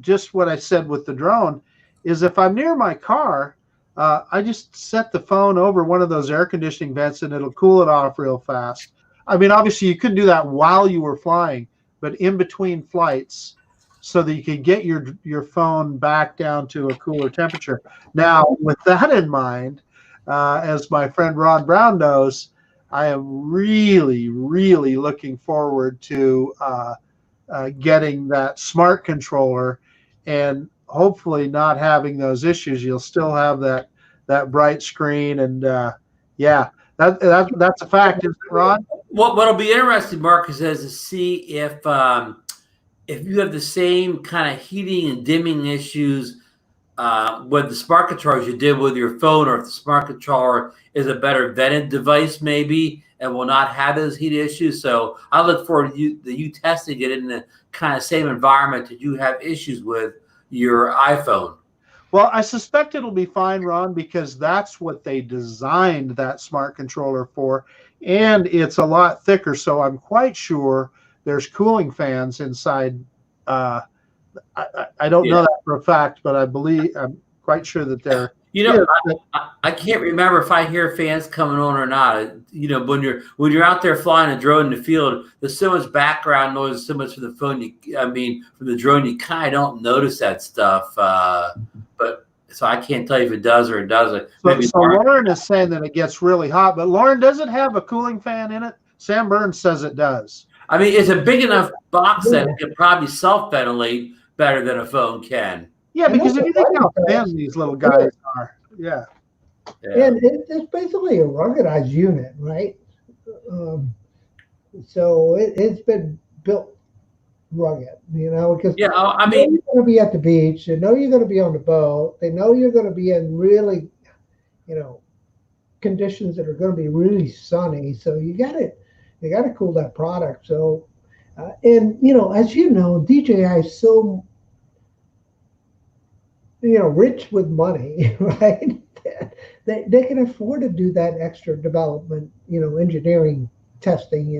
just what I said with the drone, is if I'm near my car, I just set the phone over one of those air conditioning vents and it'll cool it off real fast. I mean, obviously you couldn't do that while you were flying, but in between flights, so that you can get your phone back down to a cooler temperature. Now, with that in mind, as my friend Ron Brown knows, I am really, really looking forward to getting that smart controller and hopefully not having those issues. You'll still have that bright screen, and that's a fact, isn't it, Ron? What'll be interesting, Marcus, is to see if you have the same kind of heating and dimming issues with the smart controller as you did with your phone, or if the smart controller is a better vetted device maybe and will not have those heat issues. So I look forward to you testing it in the kind of same environment that you have issues with your iPhone. Well, I suspect it'll be fine, Ron, because that's what they designed that smart controller for, and it's a lot thicker, so I'm quite sure there's cooling fans inside. I don't know that for a fact, but I'm quite sure that they're. I can't remember if I hear fans coming on or not. When you're out there flying a drone in the field, there's so much background noise, so much from the phone. From the drone, you kind of don't notice that stuff. But so I can't tell you if it does or it doesn't. So Lauren is saying that it gets really hot, but Lauren, does it have a cooling fan in it? Sam Burns says it does. I mean, it's a big enough box that it can probably self-ventilate better than a phone can. Yeah, because if you think how thin these little guys are, yeah. And it's basically a ruggedized unit, right? So it's been built rugged, because you're going to be at the beach, they know you're going to be on the boat, they know you're going to be in really, conditions that are going to be really sunny. So you got to cool that product. So, and as you know, DJI is so rich with money, right? They can afford to do that extra development, engineering testing,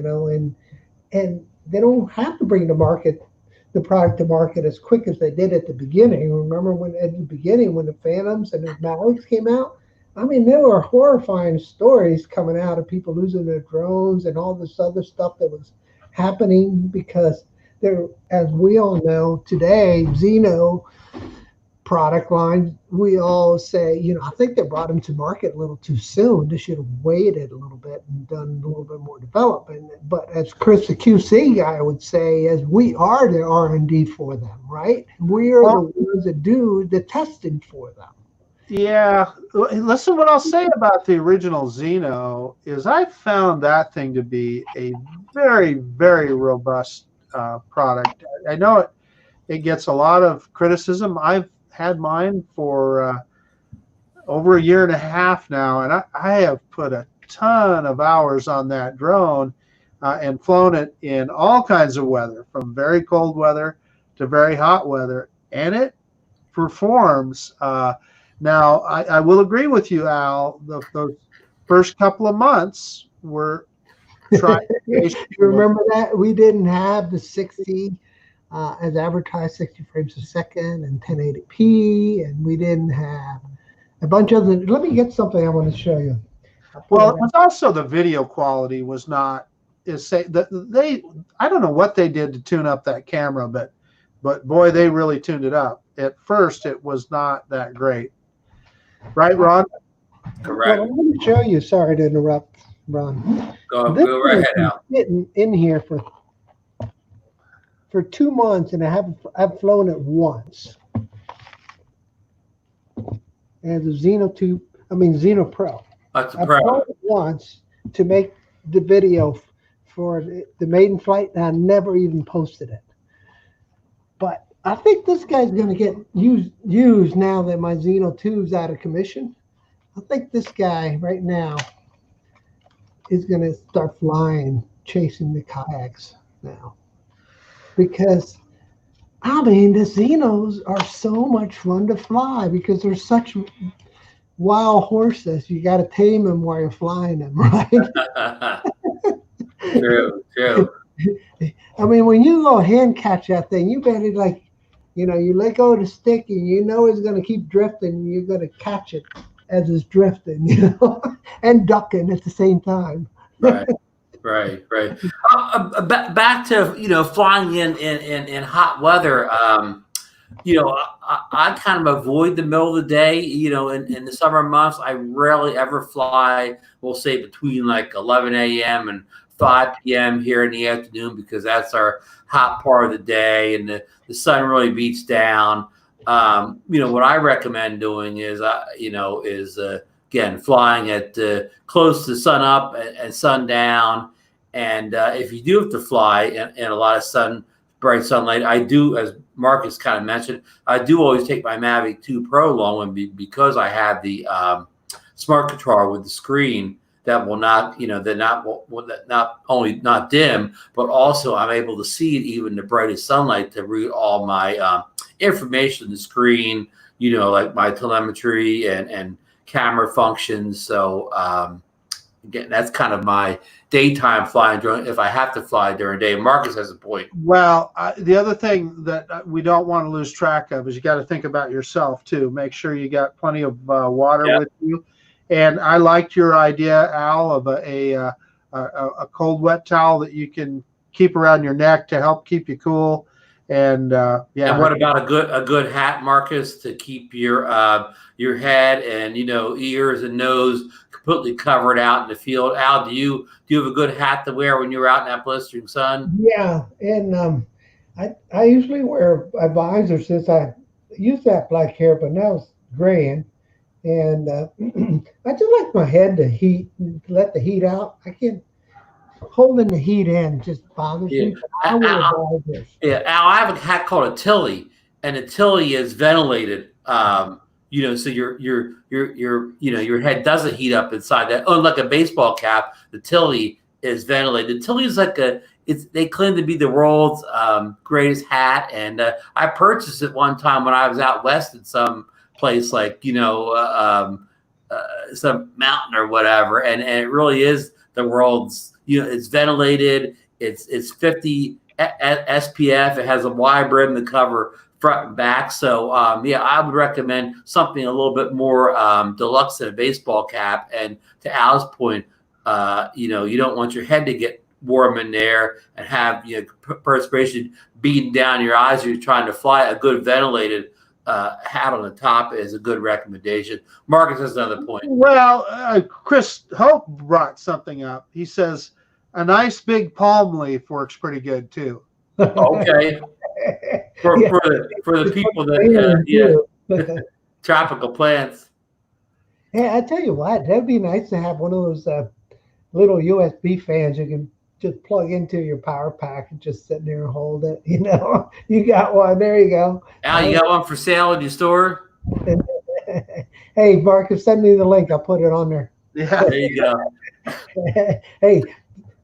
and they don't have to bring the product to market as quick as they did at the beginning. Remember when the Phantoms and the Mavics came out? I mean, there were horrifying stories coming out of people losing their drones and all this other stuff that was happening because there, as we all know today, Xeno product line, we all say, I think they brought them to market a little too soon. They should have waited a little bit and done a little bit more development. But as Chris, the QC guy, would say, as we are the R&D for them, right? We are the ones that do the testing for them. Yeah. Listen, what I'll say about the original Xeno is I found that thing to be a very, very robust product. I know it gets a lot of criticism. I've had mine for over a year and a half now, and I have put a ton of hours on that drone and flown it in all kinds of weather, from very cold weather to very hot weather, and it performs. Now, I will agree with you, Al. Those first couple of months were trying. You remember that? We didn't have the 60 as advertised, 60 frames a second and 1080p, and we didn't have a bunch of other. Let me get something I want to show you. Well, it was also the video quality was not they. I don't know what they did to tune up that camera, but boy, they really tuned it up. At first, it was not that great, right, Ron? Correct. Well, I'm going to show you. Sorry to interrupt, Ron. Go right ahead, Al. Sitting in here for 2 months, and I've flown it once. And the Xeno Pro. That's a I pro. flown it once to make the video for the maiden flight, and I never even posted it. But I think this guy's going to get used now that my Xeno 2 is out of commission. I think this guy right now is going to start flying, chasing the kayaks now. Because, I mean, the Xenos are so much fun to fly because they're such wild horses. You got to tame them while you're flying them, right? True. I mean, when you go hand catch that thing, you better you let go of the stick and you know it's going to keep drifting. And you're going to catch it as it's drifting, and ducking at the same time. Right. Back to flying in hot weather. I kind of avoid the middle of the day. In the summer months, I rarely ever fly. We'll say between like 11 a.m. and 5 p.m. here in the afternoon because that's our hot part of the day, and the sun really beats down. What I recommend doing is again flying at close to sun up and sundown. And if you do have to fly in a lot of bright sunlight, I do, as Marcus kind of mentioned, I do always take my Mavic 2 Pro along because I have the smart controller with the screen that will not, that not only not dim, but also I'm able to see it even in the brightest sunlight to read all my information on the screen, like my telemetry and camera functions. So again, that's kind of my daytime flying drone if I have to fly during the day. Marcus has a point. Well, the other thing that we don't want to lose track of is you got to think about yourself too. Make sure you got plenty of water with you. And I liked your idea, Al, of a cold, wet towel that you can keep around your neck to help keep you cool. And And what about a good hat, Marcus, to keep your head and ears and nose completely covered out in the field? Al, do you have a good hat to wear when you're out in that blistering sun? Yeah, and I usually wear a visor since I used to have black hair, but now it's graying. And I just like my head to let the heat out. I can't holding the heat in just bothers me. I wear visors. Yeah, Al, I have a hat called a Tilly, and a Tilly is ventilated. So your head doesn't heat up inside that. Unlike a baseball cap, the Tilly is ventilated. The Tilly is they claim to be the world's greatest hat, and I purchased it one time when I was out west in some place like some mountain or whatever, and it really is the world's. It's ventilated. It's 50 SPF. It has a wide brim to cover front and back. So I would recommend something a little bit more deluxe than a baseball cap. And to Al's point, you don't want your head to get warm in there and have perspiration beating down your eyes. You're trying to fly. A good ventilated hat on the top is a good recommendation. Marcus has another point. Well, Chris Hope brought something up. He says a nice big palm leaf works pretty good too. Okay. For the people that tropical plants. Hey, I tell you what, that'd be nice to have one of those little USB fans you can just plug into your power pack and just sit there and hold it. You got one. There you go. Al, you got one for sale in your store? Hey, Marcus, send me the link. I'll put it on there. Yeah, there you go. Hey,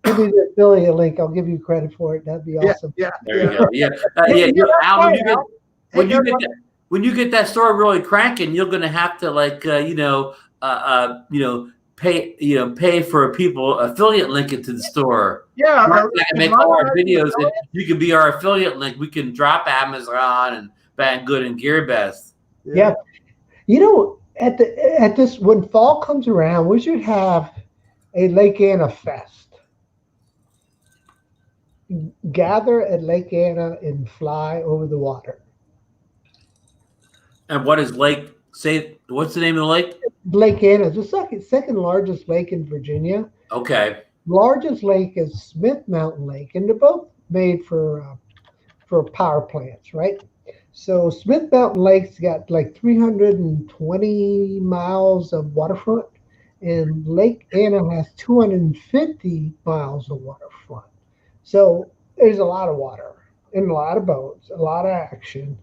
give me the affiliate link. I'll give you credit for it. That'd be awesome. Yeah. There you go. Yeah. Al, when you get that store really cranking, you're going to have to pay for people affiliate link into the store. Yeah. I can make all our videos, and you can be our affiliate link. We can drop Amazon and Bang Good and Gear Best. Yeah. At this, when fall comes around, we should have a Lake Anna Fest. Gather at Lake Anna and fly over the water. And what is Lake? What's the name of the lake? Lake Anna is the second largest lake in Virginia. Okay. Largest lake is Smith Mountain Lake, and they're both made for power plants, right? So Smith Mountain Lake's got like 320 miles of waterfront, and Lake Anna has 250 miles of waterfront. So there's a lot of water and a lot of boats, a lot of action,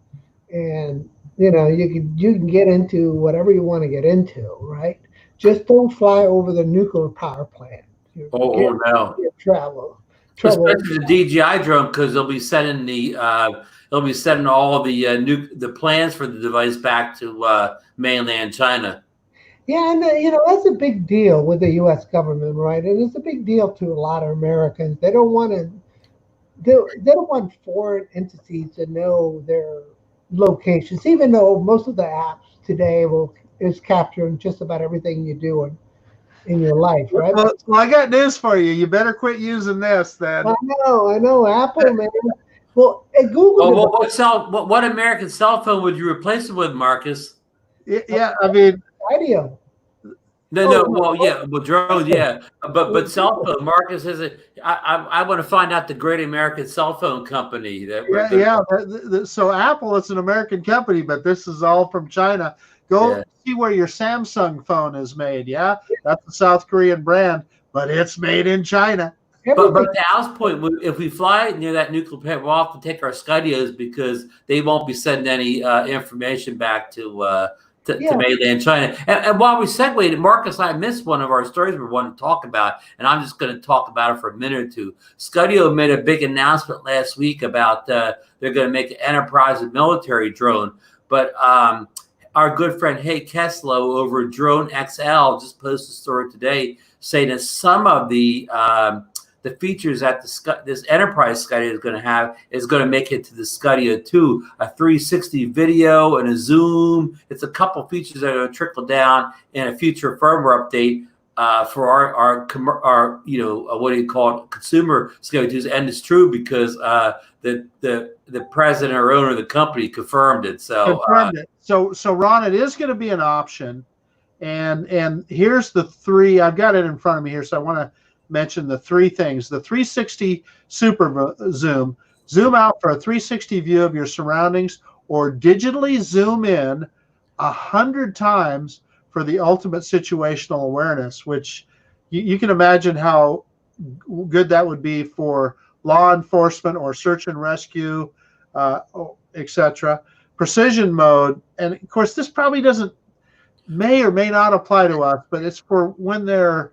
and you can get into whatever you want to get into, right? Just don't fly over the nuclear power plant. No. Trouble. Especially the DJI drone, because they'll be sending all of the plans for the device back to mainland China. Yeah, and that's a big deal with the U.S. government, right? And it's a big deal to a lot of Americans. They don't want foreign entities to know their locations, even though most of the apps today is capturing just about everything you do in your life, right? Well, I got news for you. You better quit using this, then. I know, Apple, man. Well, at Google. What American cell phone would you replace it with, Marcus? Yeah, I mean, Skydio. Drones, yeah, but cell phone. Marcus has I want to find out the Great American Cell Phone Company. So Apple, it's an American company, but this is all from China. Go see where your Samsung phone is made. Yeah, that's a South Korean brand, but it's made in China. But to Al's point, if we fly near that nuclear plant, we'll have to take our Skydios because they won't be sending any information back to mainland China. And while we segued, Marcus, I missed one of our stories we wanted to talk about, and I'm just going to talk about it for a minute or two. Skydio made a big announcement last week about they're going to make an enterprise and military drone. But our good friend Hey Keslow over at Drone XL just posted a story today saying that some of the features that this enterprise Skydio is going to have is going to make it to the Skydio 2, a 360 video and a zoom. It's a couple features that are going to trickle down in a future firmware update for our consumer Skydio 2s, and it's true because the president or owner of the company confirmed it. So So Ron, it is going to be an option, and here's the three. I've got it in front of me here, so I want to mention the three things. The 360 super zoom out for a 360 view of your surroundings, or digitally zoom in 100 times for the ultimate situational awareness, which you can imagine how good that would be for law enforcement or search and rescue, etc. Precision mode, and of course this probably may or may not apply to us, but it's for when they're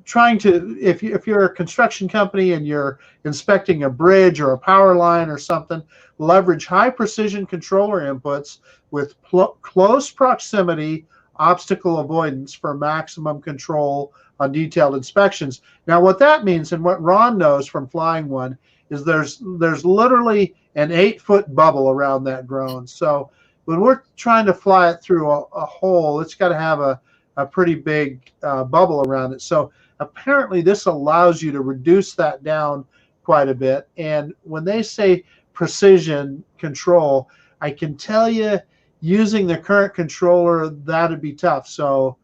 trying to, if you're a construction company and you're inspecting a bridge or a power line or something, leverage high precision controller inputs with close proximity obstacle avoidance for maximum control on detailed inspections. Now what that means, and what Ron knows from flying one, is there's literally an 8-foot bubble around that drone. So when we're trying to fly it through a hole, it's got to have a pretty big bubble around it. So apparently this allows you to reduce that down quite a bit. And when they say precision control, I can tell you using the current controller, that'd be tough. So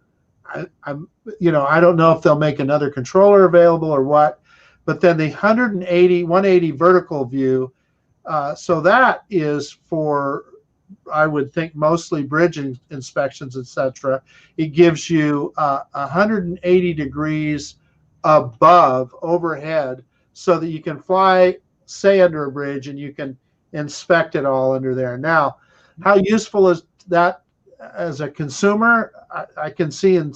I don't know if they'll make another controller available or what, but then the 180 vertical view, so that is for, I would think, mostly bridge inspections, etc. It gives you 180 degrees above overhead, so that you can fly, say, under a bridge, and you can inspect it all under there. Now, how useful is that as a consumer? I can see in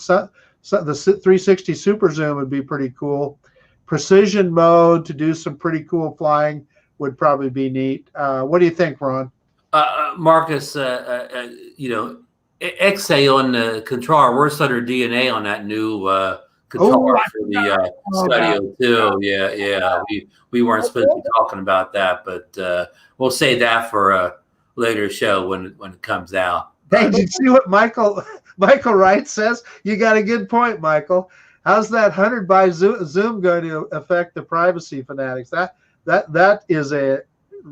So the 360 super zoom would be pretty cool. Precision mode to do some pretty cool flying would probably be neat. What do you think, Ron? Marcus, XA on the controller. We're under DNA on that new controller for the Skydio too. Yeah. We weren't supposed to be talking about that, but we'll save that for a later show when it comes out. Hey, did you see what Michael Wright says? You got a good point, Michael. How's that 100 by zoom going to affect the privacy fanatics? That is a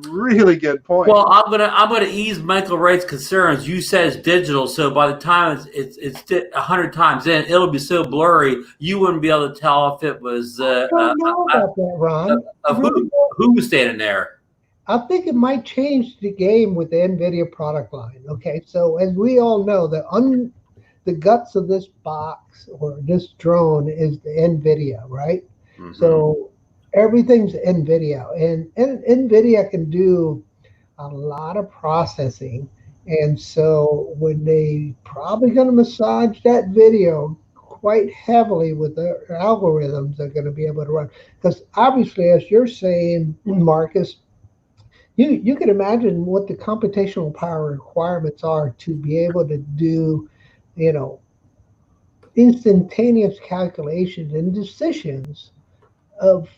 really good point. Well, I'm gonna ease Michael Wright's concerns. You said it's digital, so by the time it's 100 times in, it'll be so blurry you wouldn't be able to tell if it was I don't know about that, Ron. Who was standing there. I think it might change the game with the NVIDIA product line. Okay, so as we all know, the guts of this box or this drone is the NVIDIA, right? Mm-hmm. So everything's NVIDIA, and NVIDIA can do a lot of processing. And so when they probably going to massage that video quite heavily with the algorithms they're going to be able to run. Because obviously, as you're saying, Marcus, you can imagine what the computational power requirements are to be able to do, instantaneous calculations and decisions of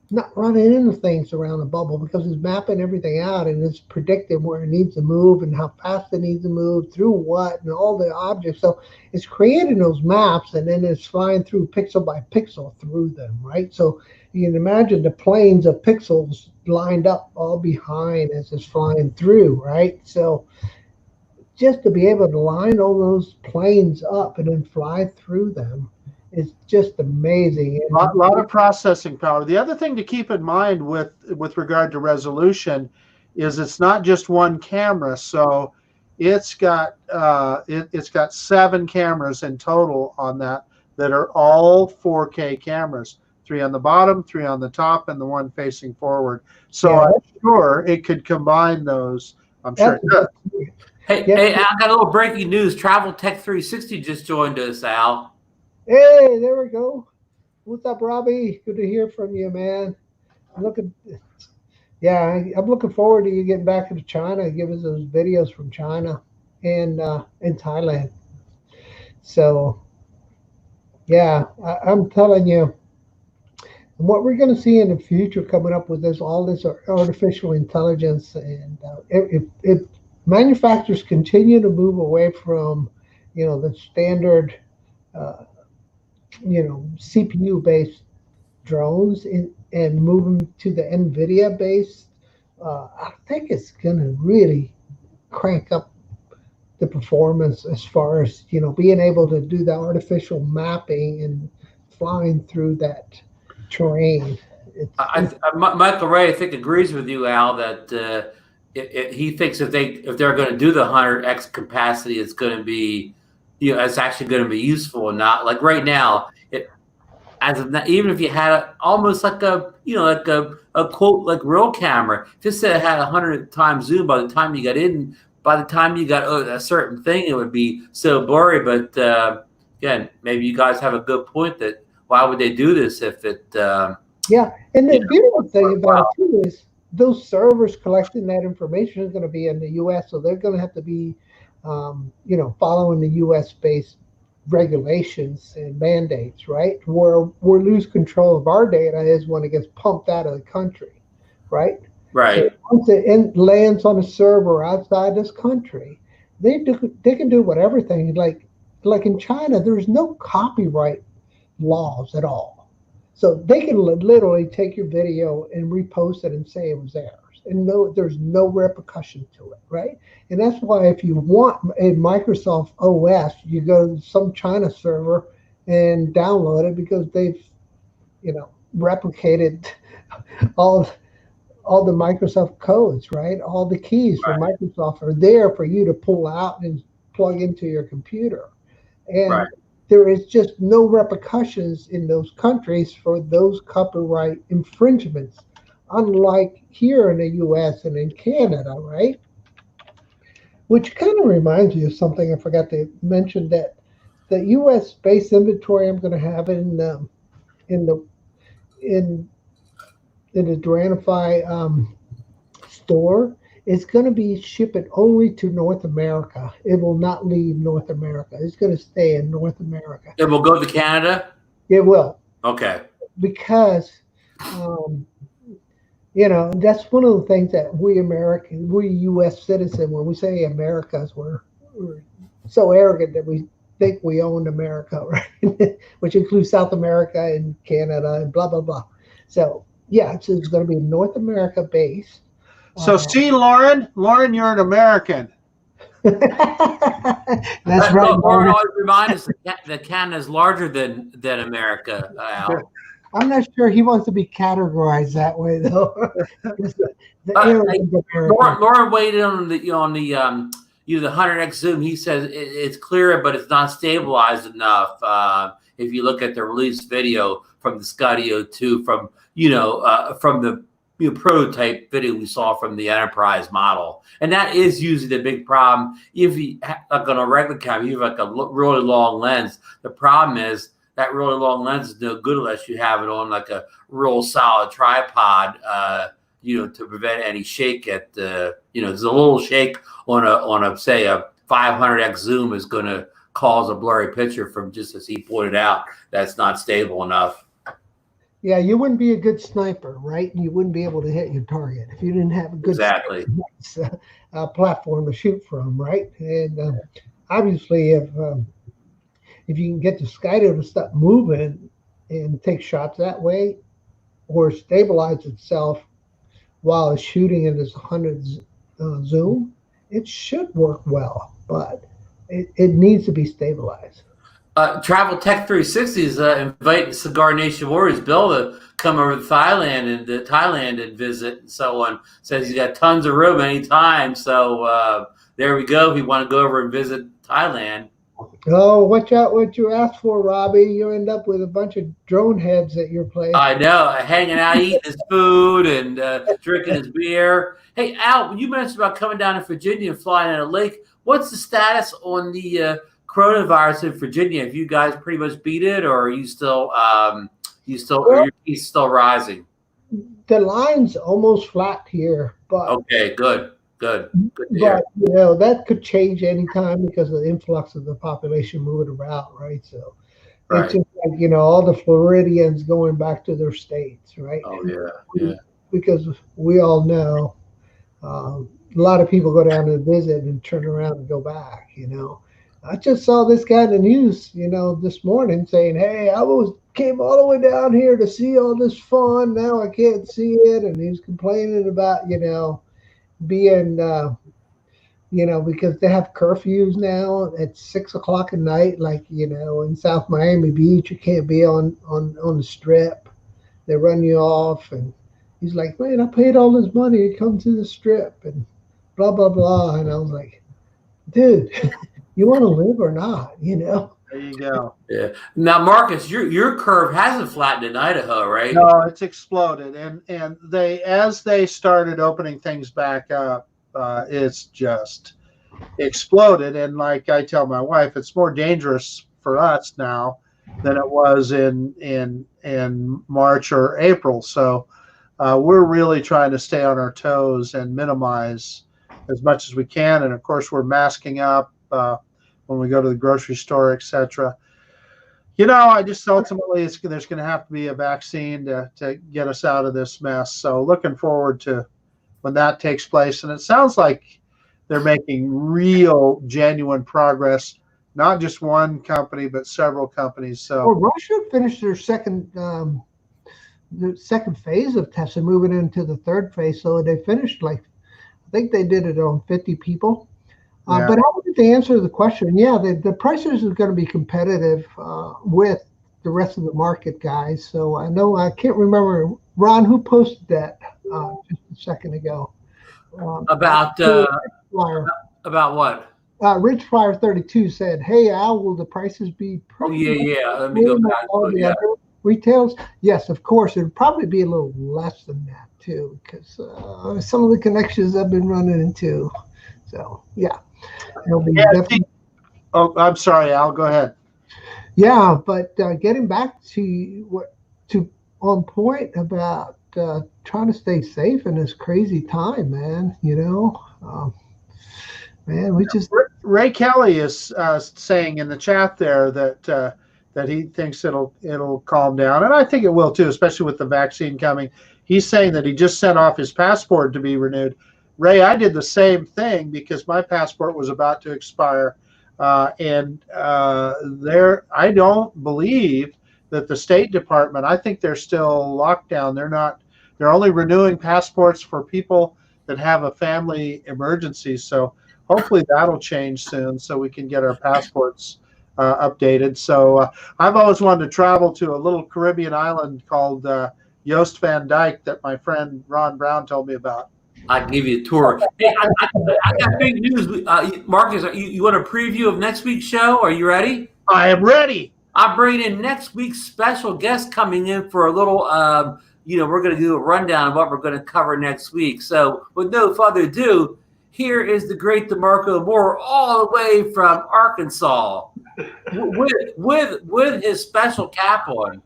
not running into things around the bubble, because it's mapping everything out and it's predicting where it needs to move and how fast it needs to move through what and all the objects. So it's creating those maps and then it's flying through pixel by pixel through them, right? So you can imagine the planes of pixels lined up all behind as it's flying through, right? So just to be able to line all those planes up and then fly through them, it's just amazing. A lot of processing power. The other thing to keep in mind with regard to resolution is it's not just one camera. So it's got 7 cameras in total on that are all 4K cameras. 3 on the bottom, 3 on the top, and the one facing forward. So yeah. I'm sure it could combine those. I'm sure it does. Hey, I got a little breaking news. Travel Tech 360 just joined us, Al. Hey, there we go. What's up, Robbie? Good to hear from you, man. I'm looking forward to you getting back into China, give us those videos from China and in Thailand. So, yeah, I'm telling you, what we're going to see in the future coming up with all this artificial intelligence, and if manufacturers continue to move away from, the standard, CPU-based drones and move them to the NVIDIA-based, I think it's going to really crank up the performance as far as, being able to do the artificial mapping and flying through that terrain. Michael Ray, I think, agrees with you, Al, that he thinks if they're going to do the 100x capacity, it's going to be, it's actually going to be useful and not like right now. Even if you had almost like a quote like real camera, just said it had 100 times zoom. By the time you got a certain thing, it would be so blurry. But again, maybe you guys have a good point that why would they do this if it? Yeah, and the beautiful thing about it too is those servers collecting that information is going to be in the U.S., so they're going to have to be, following the U.S.-based regulations and mandates, right? Where we lose control of our data is when it gets pumped out of the country, right? Right. So once it lands on a server outside this country, they can do whatever thing. Like in China, there's no copyright laws at all. So they can literally take your video and repost it and say it was theirs. And there's no repercussion to it, right? And that's why if you want a Microsoft OS, you go to some China server and download it because they've, replicated all the Microsoft codes, right? All the keys for Microsoft are there for you to pull out and plug into your computer. And there is just no repercussions in those countries for those copyright infringements, unlike here in the U.S. and in Canada, right? Which kind of reminds me of something I forgot to mention, that the U.S. base inventory I'm going to have in the Duranify store is going to be shipping only to North America. It will not leave North America. It's going to stay in North America. It will go to Canada? It will. Okay. Because, that's one of the things that we U.S. citizens, when we say Americas, we're so arrogant that we think we own America, right? Which includes South America and Canada and blah, blah, blah. So, yeah, it's going to be North America based. So see, Lauren, you're an American. That's right. Lauren always reminds us that Canada is larger than America. Al. I'm not sure he wants to be categorized that way, though. Lauren weighed on the 100x zoom. He says it's clear, but it's not stabilized enough. If you look at the released video from the Skydio 2, from the prototype video we saw from the Enterprise model, and that is usually the big problem. If you like on a regular camera, you have like a really long lens. The problem is that really long lens is no good unless you have it on like a real solid tripod, to prevent any shake at the, there's a little shake on a say a 500x zoom is going to cause a blurry picture from, just as he pointed out, that's not stable enough. Yeah, you wouldn't be a good sniper, right? You wouldn't be able to hit your target if you didn't have a good platform to shoot from, right? And obviously, if you can get the Skydio to stop moving and take shots that way, or stabilize itself while it's shooting at this 100 zoom, it should work well, but it needs to be stabilized. Travel Tech 360 is inviting Cigar Nation Warriors Bill to come over to Thailand and visit and so on. Says he's got tons of room anytime. So there we go. If you want to go over and visit Thailand. Oh, watch out what you ask for, Robbie. You end up with a bunch of drone heads at your place. I know, hanging out, eating his food and drinking his beer. Hey, Al, you mentioned about coming down to Virginia and flying in a lake. What's the status on the coronavirus in Virginia? Have you guys pretty much beat it, or are you still your piece still rising? The line's almost flat here, but okay, good. But that could change anytime because of the influx of the population moving around, right? So it's just like all the Floridians going back to their states, right? Oh yeah. Because we all know a lot of people go down to visit and turn around and go back. I just saw this guy in the news, this morning saying, "Hey, came all the way down here to see all this fun. Now I can't see it," and he was complaining about, being, because they have curfews now at 6 o'clock at night, like, in South Miami Beach, you can't be on the strip. They run you off, and he's like, "Man, I paid all this money to come to the strip," and blah, blah, blah. And I was like, dude, you want to live or not, There you go. Yeah. Now, Marcus, your curve hasn't flattened in Idaho, right? No, it's exploded, and as they started opening things back up, it's just exploded. And like I tell my wife, it's more dangerous for us now than it was in March or April. So we're really trying to stay on our toes and minimize as much as we can. And of course, we're masking up when we go to the grocery store, etc. I just ultimately there's going to have to be a vaccine to get us out of this mess. So looking forward to when that takes place. And it sounds like they're making real, genuine progress. Not just one company, but several companies. So Russia finished their second phase of testing, moving into the third phase. So they finished I think they did it on 50 people. But I wanted to answer the question. Yeah, the prices are going to be competitive with the rest of the market, guys. So I can't remember, Ron, who posted that just a second ago. About what? Rich Flyer 32 said, "Hey, Al, will the prices be?" Oh yeah. Let me go back. Retails, yes, of course. It'd probably be a little less than that too, because some of the connections I've been running into. So yeah. Oh, I'm sorry, Al. Go ahead. Yeah, but getting back to on point about trying to stay safe in this crazy time, man. Man, we just Ray Kelly is saying in the chat there that he thinks it'll calm down, and I think it will too, especially with the vaccine coming. He's saying that he just sent off his passport to be renewed. Ray, I did the same thing because my passport was about to expire, and I don't believe that the State Department. I think they're still locked down. They're not. They're only renewing passports for people that have a family emergency. So hopefully that'll change soon, so we can get our passports updated. So I've always wanted to travel to a little Caribbean island called Joost Van Dyke that my friend Ron Brown told me about. I'll give you a tour. Hey, I got big news. Marcus, you want a preview of next week's show? Are you ready? I am ready. I'm bringing in next week's special guest coming in for a little, we're going to do a rundown of what we're going to cover next week. So with no further ado, here is the great DeMarco Moore, all the way from Arkansas, with his special cap on.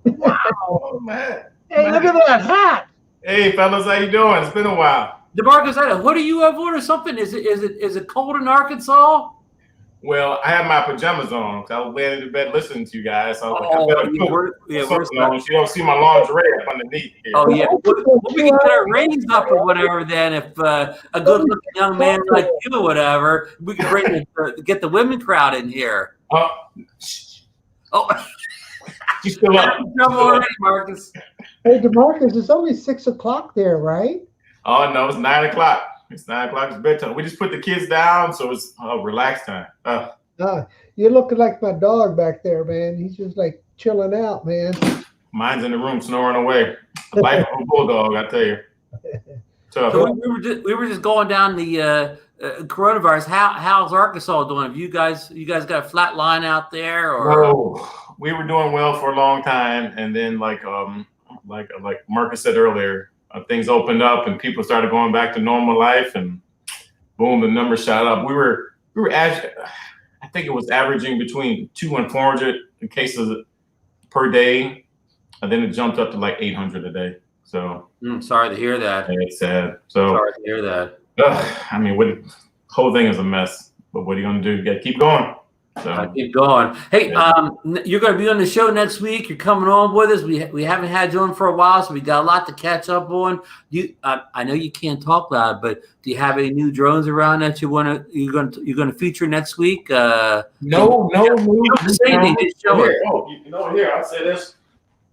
Wow, man. Hey, look at that hat. Hey, fellas, how you doing? It's been a while. DeMarco, is that a hoodie you have on or something? Is it cold in Arkansas? Well, I have my pajamas on. I was laying in bed listening to you guys. So I was you don't see my lingerie up underneath here. Oh, yeah. We can get our ratings up or whatever then if a good-looking young man like you or whatever, we can get the women crowd in here. Oh. You still up? Already, Marcus. Hey, DeMarcus, it's only 6 o'clock there, right? Oh, no, it's 9 o'clock. It's 9 o'clock. It's bedtime. We just put the kids down, so it's relax time. You're looking like my dog back there, man. He's just like chilling out, man. Mine's in the room snoring away. The life of a bulldog, I tell you. So we were just going down the coronavirus. How's Arkansas doing? Have you guys got a flat line out there? Or no, we were doing well for a long time, and then like Marcus said earlier, things opened up and people started going back to normal life, and boom, the numbers shot up. We were I think it was averaging between 200 and 400 cases per day, and then it jumped up to like 800 a day. So sorry to hear that. It's sad. So sorry to hear that. I mean, the whole thing is a mess. But what are you going to do? You got to keep going. So keep going. Hey, you're going to be on the show next week. You're coming on with us. We haven't had you on for a while, so we got a lot to catch up on. I know you can't talk loud, but do you have any new drones around that you're going to feature next week? No. Say anything. Just show it. Here I say this.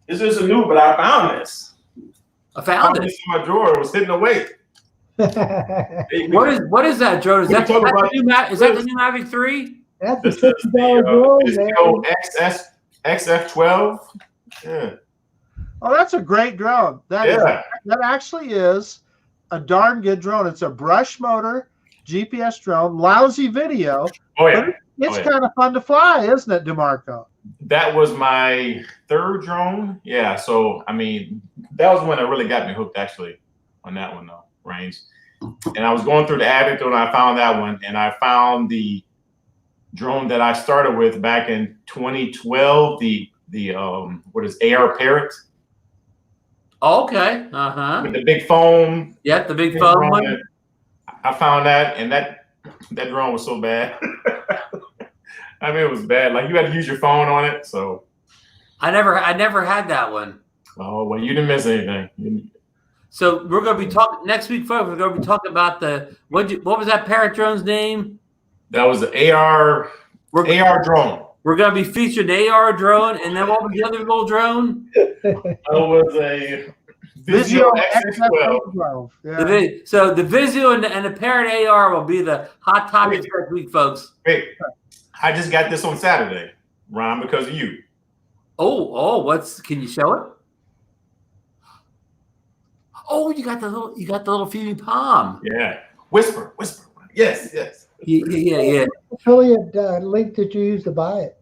This isn't new, but I found this. I found it in my drawer. It was hidden away. What is that drone? Is that the new Mavic 3? That's a $50 drone. Skydio XF12. Yeah. Oh, that's a great drone. That actually is a darn good drone. It's a brush motor GPS drone, lousy video. Oh yeah. It's kind of fun to fly, isn't it, DeMarco? That was my third drone. Yeah. So I mean, that was when it really got me hooked actually on that one though, range. And I was going through the attic when I found that one, and I found the drone that I started with back in 2012, the AR Parrot. Okay. With the big phone. Yeah, the big phone one. I found that, and that drone was so bad. I mean, it was bad. Like you had to use your phone on it. So I never had that one. Oh well, you didn't miss anything. So we're going to be talking next week, folks. We're going to be talking about what was that Parrot drone's name? That was the AR drone. We're going to be featuring the AR drone, and then what was the other little drone? That was a Vizio X8 Yeah. So the Vizio and the Parrot AR will be the hot topics next week, folks. Wait, I just got this on Saturday, Ron, because of you. Oh, can you show it? Oh, you got the little Fimi palm. Yeah. Whisper. Yes. Yeah. Affiliate link did you use to buy it?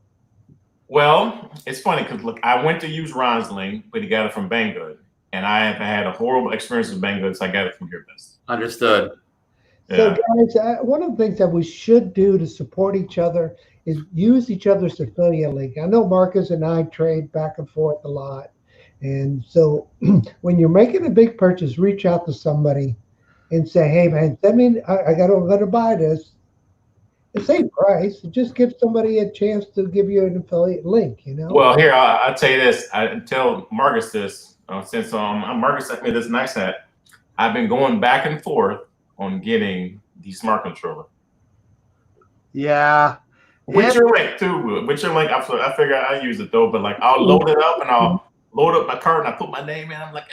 Well, it's funny because look, I went to use Ron's link, but he got it from Banggood, and I have had a horrible experience with Banggood, so I got it from your best. Understood. So, guys, one of the things that we should do to support each other is use each other's affiliate link. I know Marcus and I trade back and forth a lot. And so when you're making a big purchase, reach out to somebody and say, hey, man, send me, I got to buy this. The same price. Just give somebody a chance to give you an affiliate link, you know? Well, here, I'll tell you this. I tell Marcus this, since Marcus sent me this nice hat. I've been going back and forth on getting the smart controller. Yeah. With your link, too. With your link, I figure I use it, though. But, like, I'll load it up, and I'll load up my card, and I put my name in. I'm like,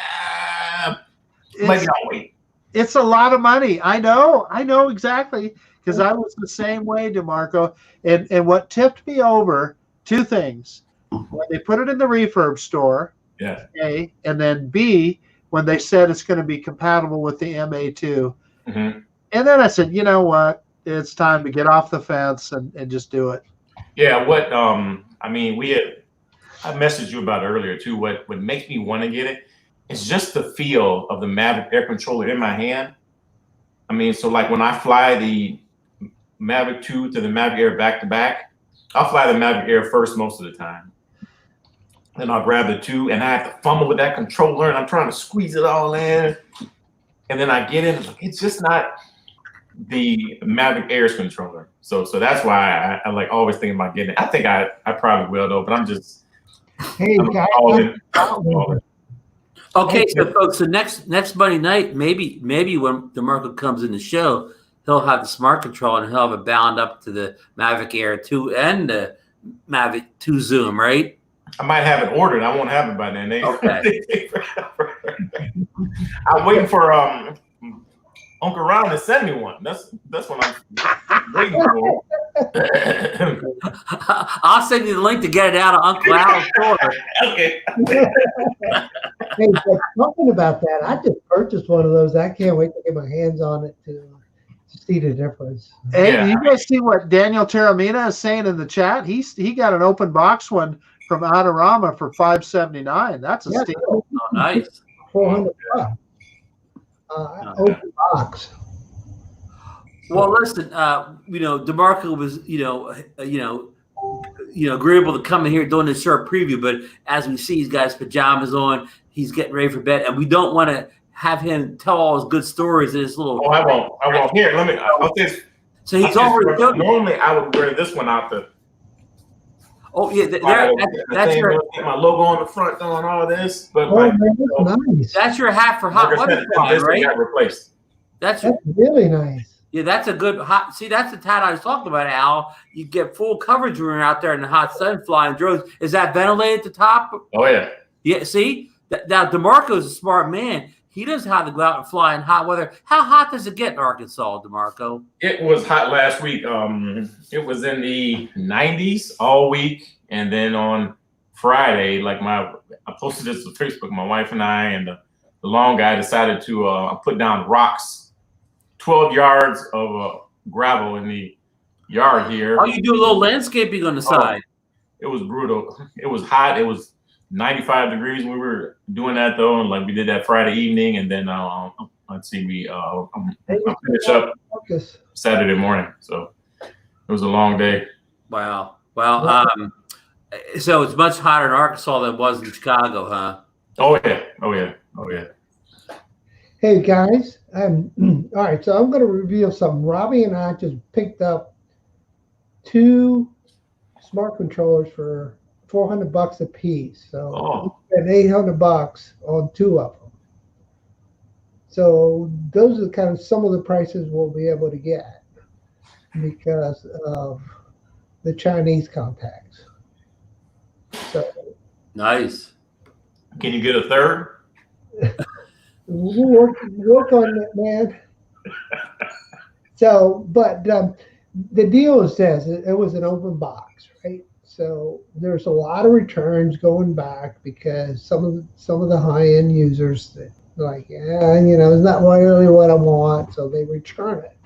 maybe I'll wait. It's a lot of money. I know exactly, because I was the same way, DeMarco. And what tipped me over, two things. When they put it in the refurb store, yeah. A, and then B, when they said it's going to be compatible with the MA2. Mm-hmm. And then I said, you know what? It's time to get off the fence and just do it. Yeah, what I mean, I messaged you about it earlier too. What makes me want to get it is just the feel of the Mavic Air controller in my hand. I mean, so like when I fly the Mavic 2 to the Mavic Air back to back, I'll fly the Mavic Air first most of the time. Then I'll grab the 2 and I have to fumble with that controller and I'm trying to squeeze it all in. And then I get in, it's just not the Mavic Air's controller. So that's why I like always thinking about getting it. I think I probably will though, but I'm just guys. Okay, so folks, so next Monday night, maybe when DeMarco comes in the show, he'll have the smart controller and he'll have it bound up to the Mavic Air 2 and the Mavic 2 Zoom, right? I might have it ordered. I won't have it by then. Okay. I'm waiting for Uncle Ron to send me one. That's what I'm waiting for. I'll send you the link to get it out of Uncle Al's store. Okay. Hey, but talking about that, I just purchased one of those. I can't wait to get my hands on it to see the difference. Hey, you guys see what Daniel Taramina is saying in the chat? He got an open box one from Adorama for $579. That's a steal. Oh, nice. $400. Open box. Well, listen, DeMarco was, agreeable to come in here doing this short preview, but as we see, he's got his pajamas on, he's getting ready for bed, and we don't want to have him tell all his good stories in his little. Oh, I won't. Here, I'll say. So he's already done. Normally, I would wear this one out the. Oh yeah, that's your. My logo on the front, doing all this, but nice. That's your hat for hot weather flying, right? Got replaced. That's really nice. Yeah, that's a good hot. See, that's the hat I was talking about, Al. You get full coverage when you're out there in the hot sun flying drones. Is that ventilated at the top? Oh yeah. Yeah. See, now DeMarco's a smart man. He knows how to go out and fly in hot weather. How hot does it get in Arkansas, DeMarco? It was hot last week. It was in the 90s all week, and then on Friday, I posted this to Facebook. My wife and I and the long guy decided to put down rocks. 12 yards of gravel in the yard here. Oh, you do a little landscaping on the side. It was brutal. It was hot. It was 95 degrees. We were doing that though, and we did that Friday evening, and then let's see, I finished up Saturday morning. So it was a long day. Wow. Well, so it's much hotter in Arkansas than it was in Chicago, huh? Oh yeah. Hey guys, all right, so I'm going to reveal something. Robbie and I just picked up 2 smart controllers for $400 a piece. So we spent $800 on 2 of them. So those are kind of some of the prices we'll be able to get because of the Chinese contacts. So nice. Can you get a third? We'll work on that, man. So, but the deal says it was an open box, right? So there's a lot of returns going back because some of the high-end users it's not really what I want, so they return it.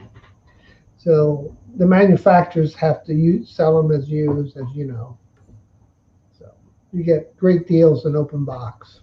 So the manufacturers have to sell them as used, as you know. So you get great deals in open box.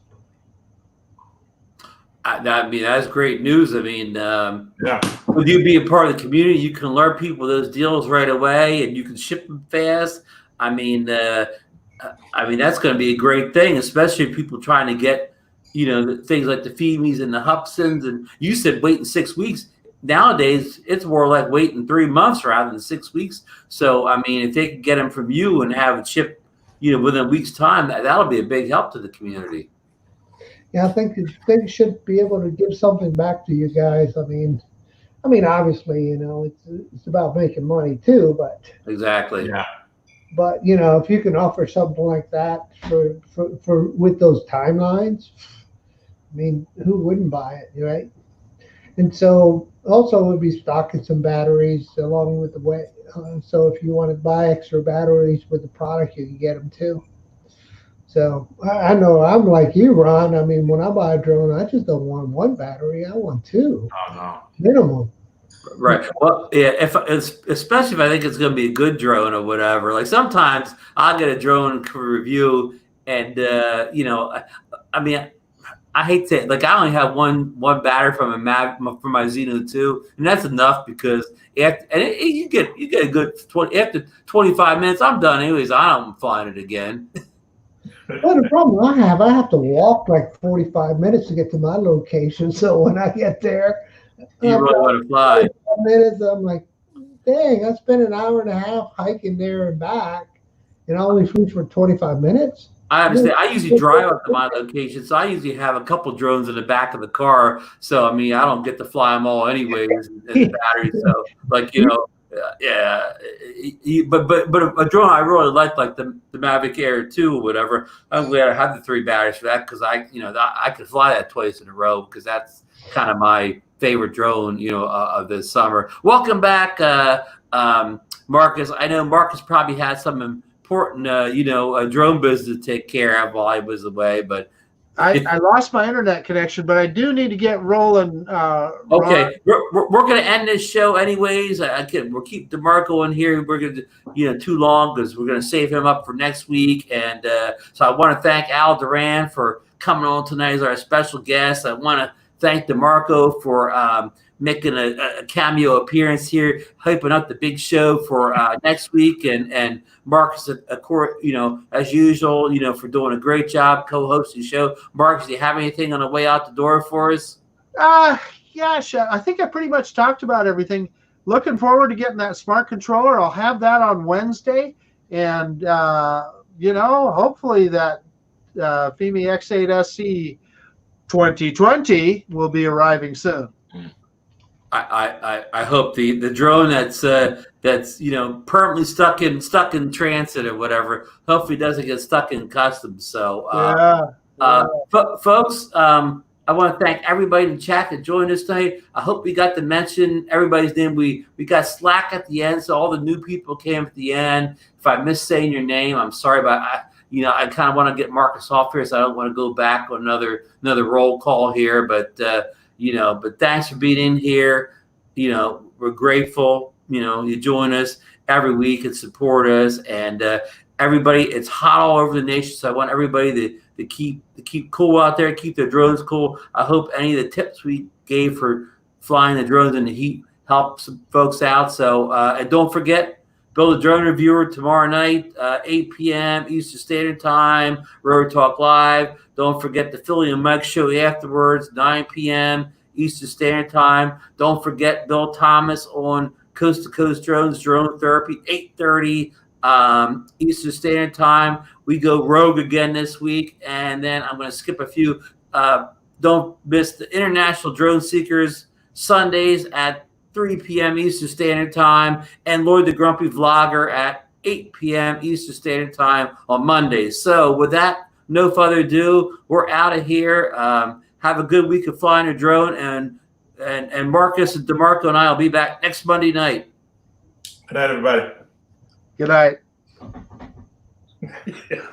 I mean, that's great news. I mean, Yeah. with you being part of the community, you can alert people those deals right away, and you can ship them fast. I mean, that's going to be a great thing, especially if people trying to get, things like the Fimis and the Hubsons. And you said waiting 6 weeks. Nowadays, it's more like waiting 3 months rather than 6 weeks. So, I mean, if they can get them from you and have it shipped, within a week's time, that'll be a big help to the community. Yeah, I think they should be able to give something back to you guys. I mean, obviously, it's about making money too, but Exactly. Yeah. But if you can offer something like that for with those timelines, I mean, who wouldn't buy it, right? And so also we'll be stocking some batteries along with the way. So if you want to buy extra batteries with the product, you can get them too. So I know I'm like you, Ron. I mean, when I buy a drone, I just don't want one battery. I want two. Oh, no. Minimum. Right. Well, yeah. Especially if I think it's going to be a good drone or whatever. Like sometimes I'll get a drone for review, and I mean, I hate to like I only have one battery from my Xeno 2, and that's enough because you get a good 20 after 25 minutes. I'm done anyways. I don't flying it again. Well, the problem I have to walk like 45 minutes to get to my location. So when I get there, You really want to fly. 45 minutes, I'm like, dang, I spent an hour and a half hiking there and back, and I only flew for 25 minutes. I understand. I usually drive up to my location, so I usually have a couple drones in the back of the car. So I mean, I don't get to fly them all anyways, and the battery. So like yeah. But a drone I really like the Mavic Air 2 or whatever. I'm glad I have the 3 batteries for that because I could fly that twice in a row because that's kind of my favorite drone of this summer. Welcome back, Marcus. I know Marcus probably had some important a drone business to take care of while I was away, but I lost my internet connection, but I do need to get rolling. Okay, we're going to end this show anyways. We'll keep DeMarco in here. We're going to too long because we're going to save him up for next week. And so I want to thank Al Duran for coming on tonight as our special guest. I want to thank DeMarco for making a cameo appearance here, hyping up the big show for next week, and Marcus, of course, as usual, for doing a great job co-hosting the show. Marcus, do you have anything on the way out the door for us? Yeah, I think I pretty much talked about everything. Looking forward to getting that smart controller. I'll have that on Wednesday, and hopefully that Fimi X8 SE 2020 will be arriving soon. I hope the drone that's permanently stuck in transit or whatever, hopefully doesn't get stuck in customs. So folks, I want to thank everybody in the chat that joined us tonight. I hope we got to mention everybody's name. We got Slack at the end, so all the new people came at the end. If I missed saying your name, I'm sorry, but I kind of want to get Marcus off here, so I don't want to go back on another roll call here. But but thanks for being in here. We're grateful. You join us every week and support us. And everybody, it's hot all over the nation, so I want everybody to keep cool out there, keep their drones cool. I hope any of the tips we gave for flying the drones in the heat help some folks out. So and don't forget, Build a Drone Reviewer tomorrow night, 8 p.m. Eastern Standard Time, Road Talk Live. Don't forget the Philly and Mike show afterwards, 9 p.m. Eastern Standard Time. Don't forget Bill Thomas on Coast to Coast Drones, Drone Therapy, 8:30 Eastern Standard Time. We go rogue again this week, and then I'm going to skip a few. Don't miss the International Drone Seekers Sundays at 3 p.m. Eastern Standard Time, and Lloyd the Grumpy Vlogger at 8 p.m. Eastern Standard Time on Mondays. So with that, no further ado, we're out of here. Have a good week of flying a drone, and Marcus and DeMarco and I will be back next Monday night. Good night, everybody. Good night. Yeah.